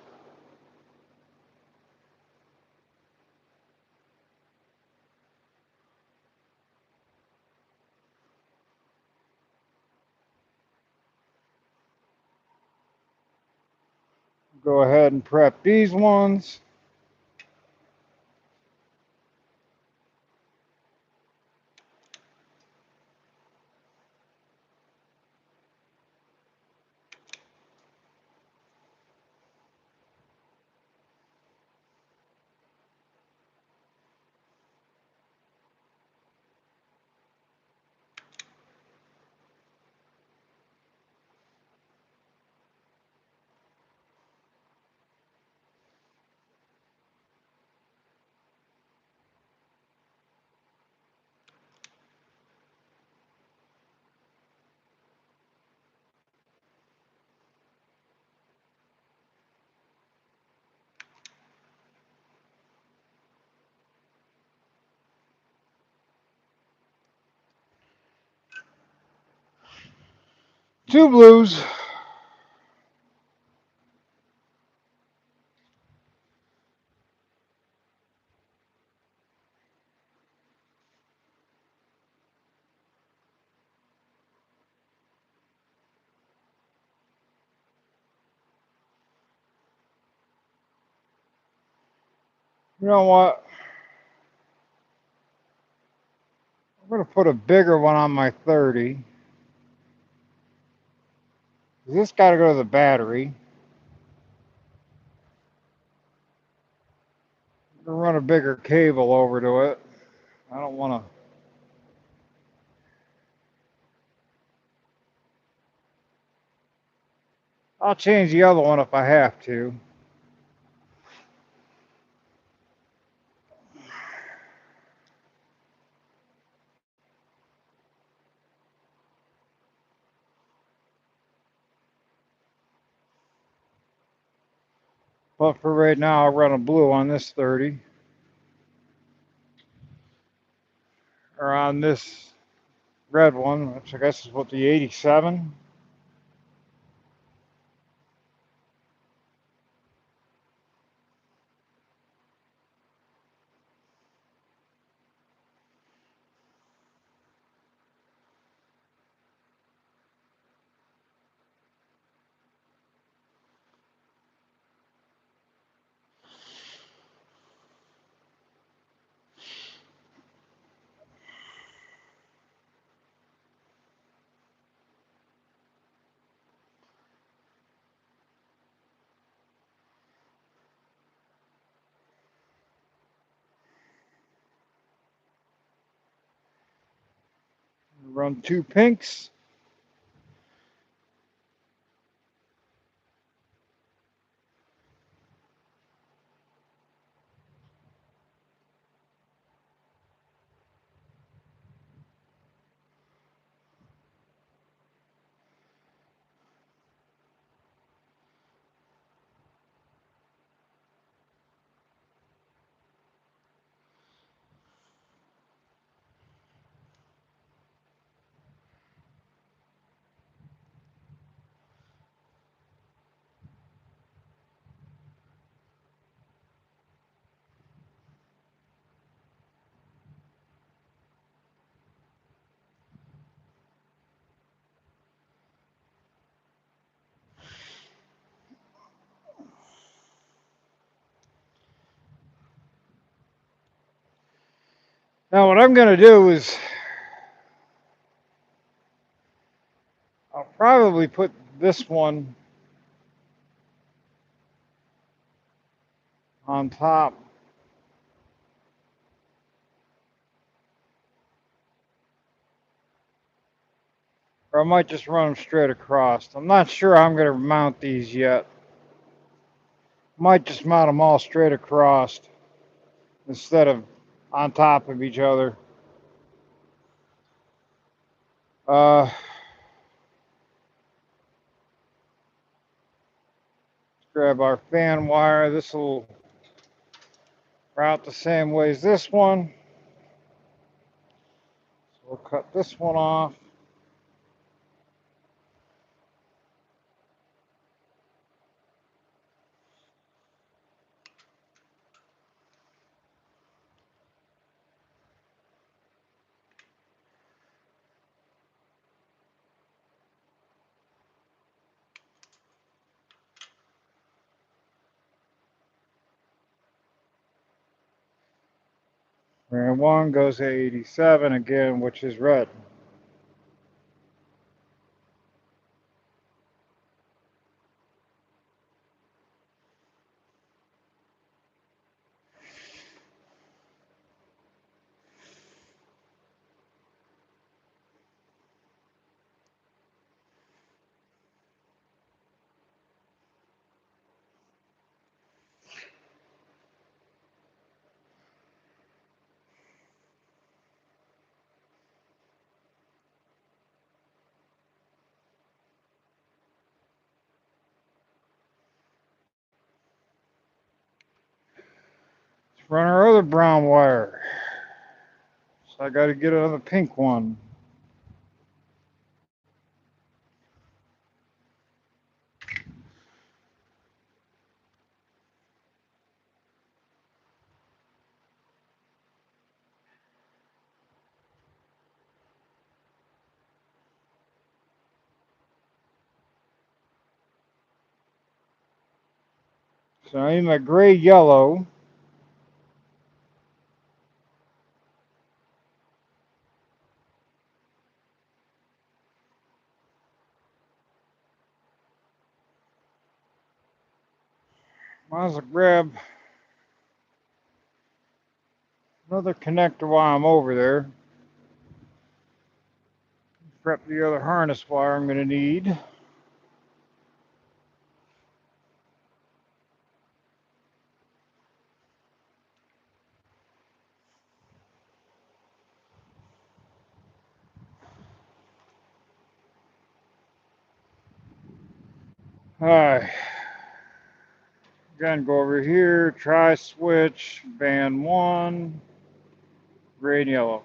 Go ahead and prep these ones. Two blues. You know what? I'm going to put a bigger one on my 30. This got to go to the battery. I'm going to run a bigger cable over to it. I don't want to. I'll change the other one if I have to. But for right now, I'll run a blue on this 30. Or on this red one, which I guess is what the 87. Run 2 pinks. Now what I'm going to do is I'll probably put this one on top. Or I might just run them straight across. I'm not sure how I'm going to mount these yet. Might just mount them all straight across instead of on top of each other. Let's grab our fan wire. This will route the same way as this one. So we'll cut this one off. And one goes to 87 again, which is red. Let's run our other brown wire. So I got to get another pink one. So I need my gray yellow. Might as well grab another connector while I'm over there. Prep the other harness wire I'm going to need. Alright. Again, go over here, try switch, band 1, gray and yellow.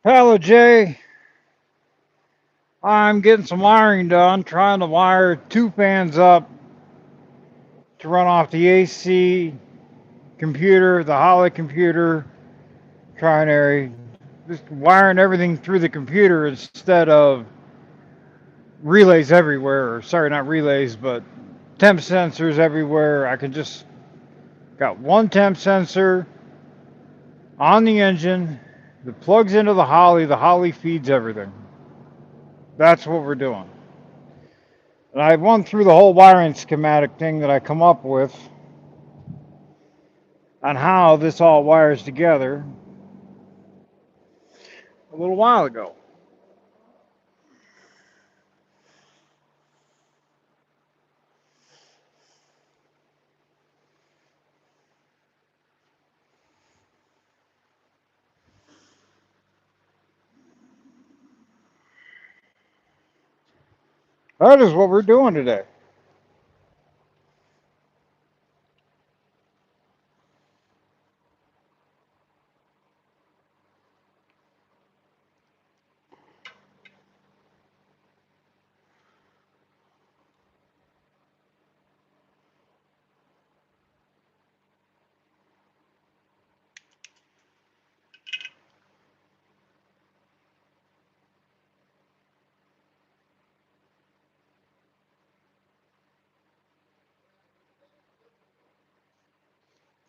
Hello, Jay. I'm getting some wiring done, trying to wire two fans up to run off the AC computer, the Holley computer, trinary, just wiring everything through the computer instead of relays everywhere, or sorry, not relays, but temp sensors everywhere. I can just got one temp sensor on the engine that plugs into the Holley feeds everything. That's what we're doing. And I went through the whole wiring schematic thing that I come up with on how this all wires together a little while ago. That is what we're doing today.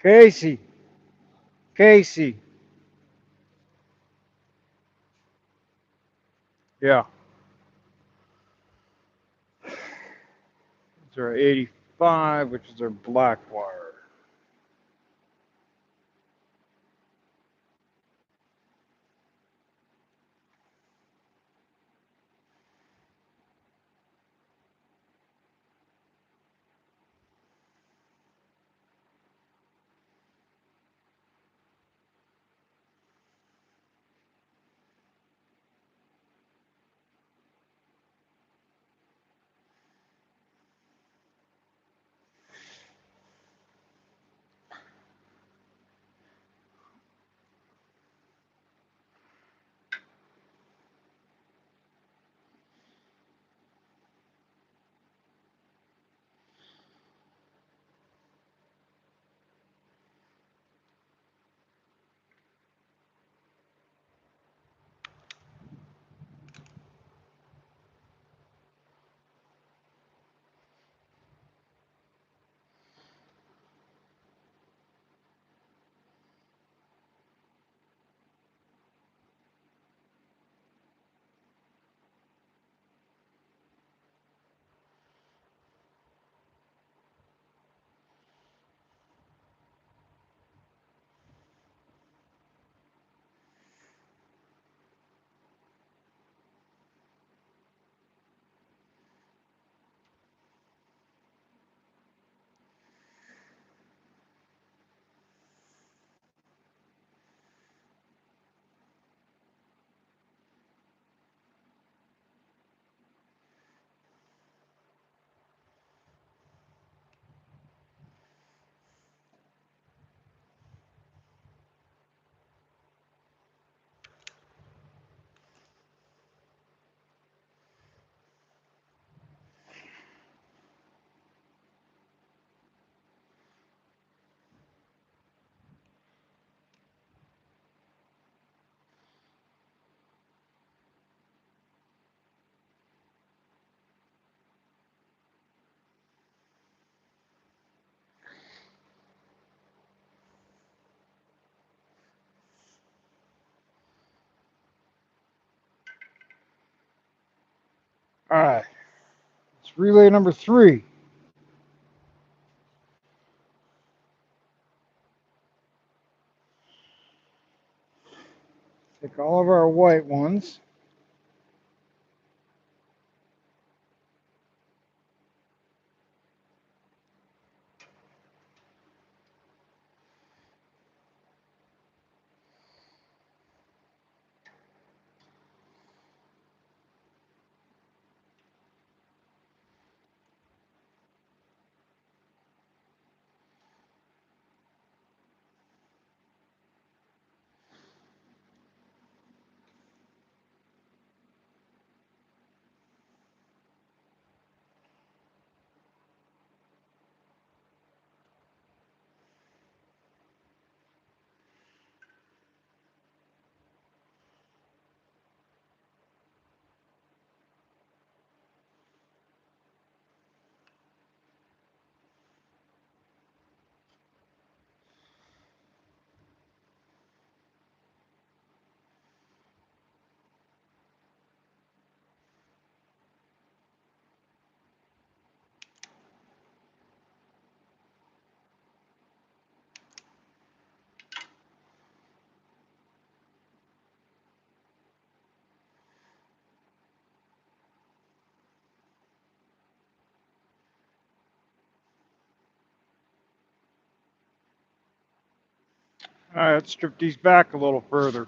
Casey, Casey, yeah, it's our 85, which is our black wire. All right, it's relay number 3. Take all of our white ones. All right, let's strip these back a little further.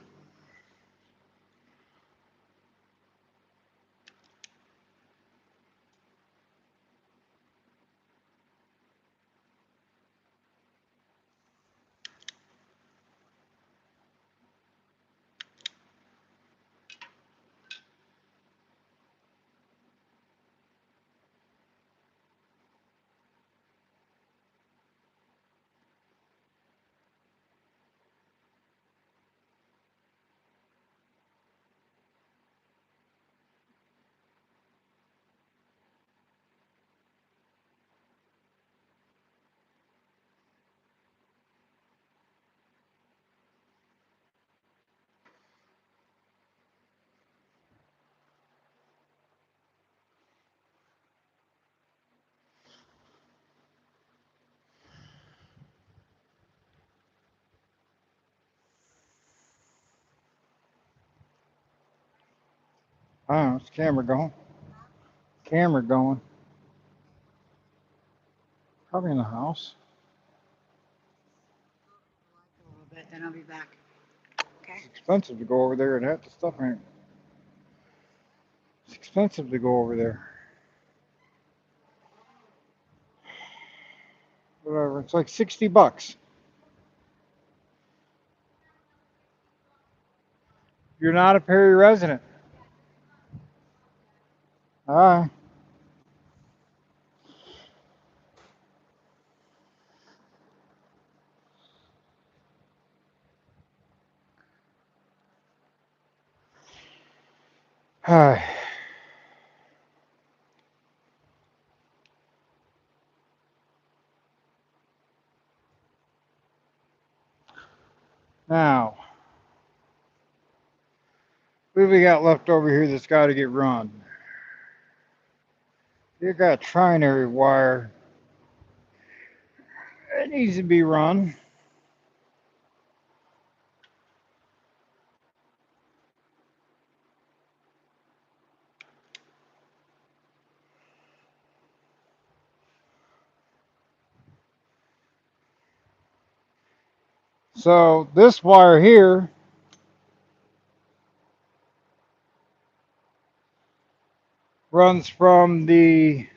Oh, it's camera going. Camera going. Probably in the house. A little bit, then I'll be back. Okay. It's expensive to go over there and have the stuff ain't. It's expensive to go over there. Whatever. It's like $60. You're not a Perry resident. All right. All right. Now, what have we got left over here that's got to get run? You got trinary wire. It needs to be run. So this wire here runs from the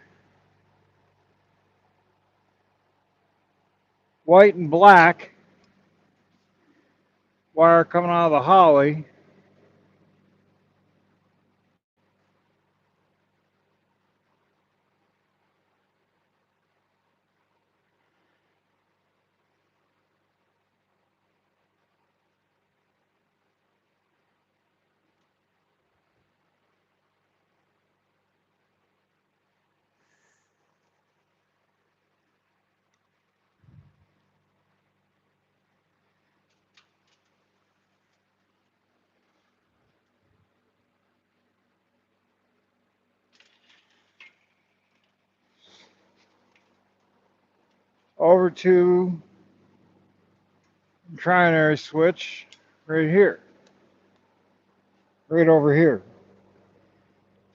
white and black wire coming out of the Holley over to the trinary switch right here, right over here.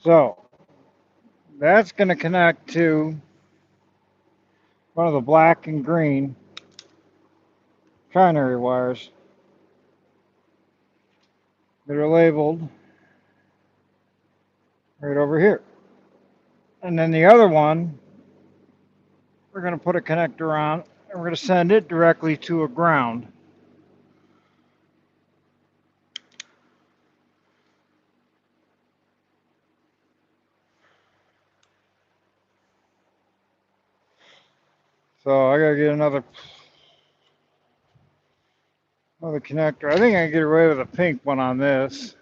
So that's going to connect to one of the black and green trinary wires that are labeled right over here. And then the other one, we're going to put a connector on and we're going to send it directly to a ground. So I got to get another connector. I think I can get away with a pink one on this.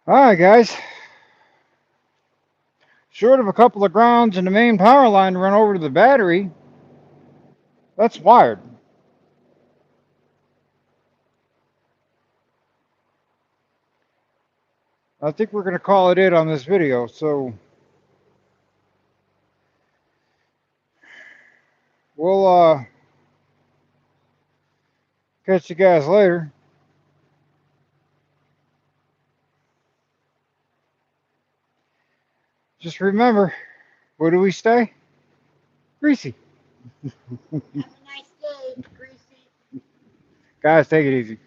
All right, guys. Short of a couple of grounds and the main power line to run over to the battery, that's wired. I think we're going to call it on this video. So we'll catch you guys later. Just remember, where do we stay? Greasy. Have a nice day, Greasy. Guys, take it easy.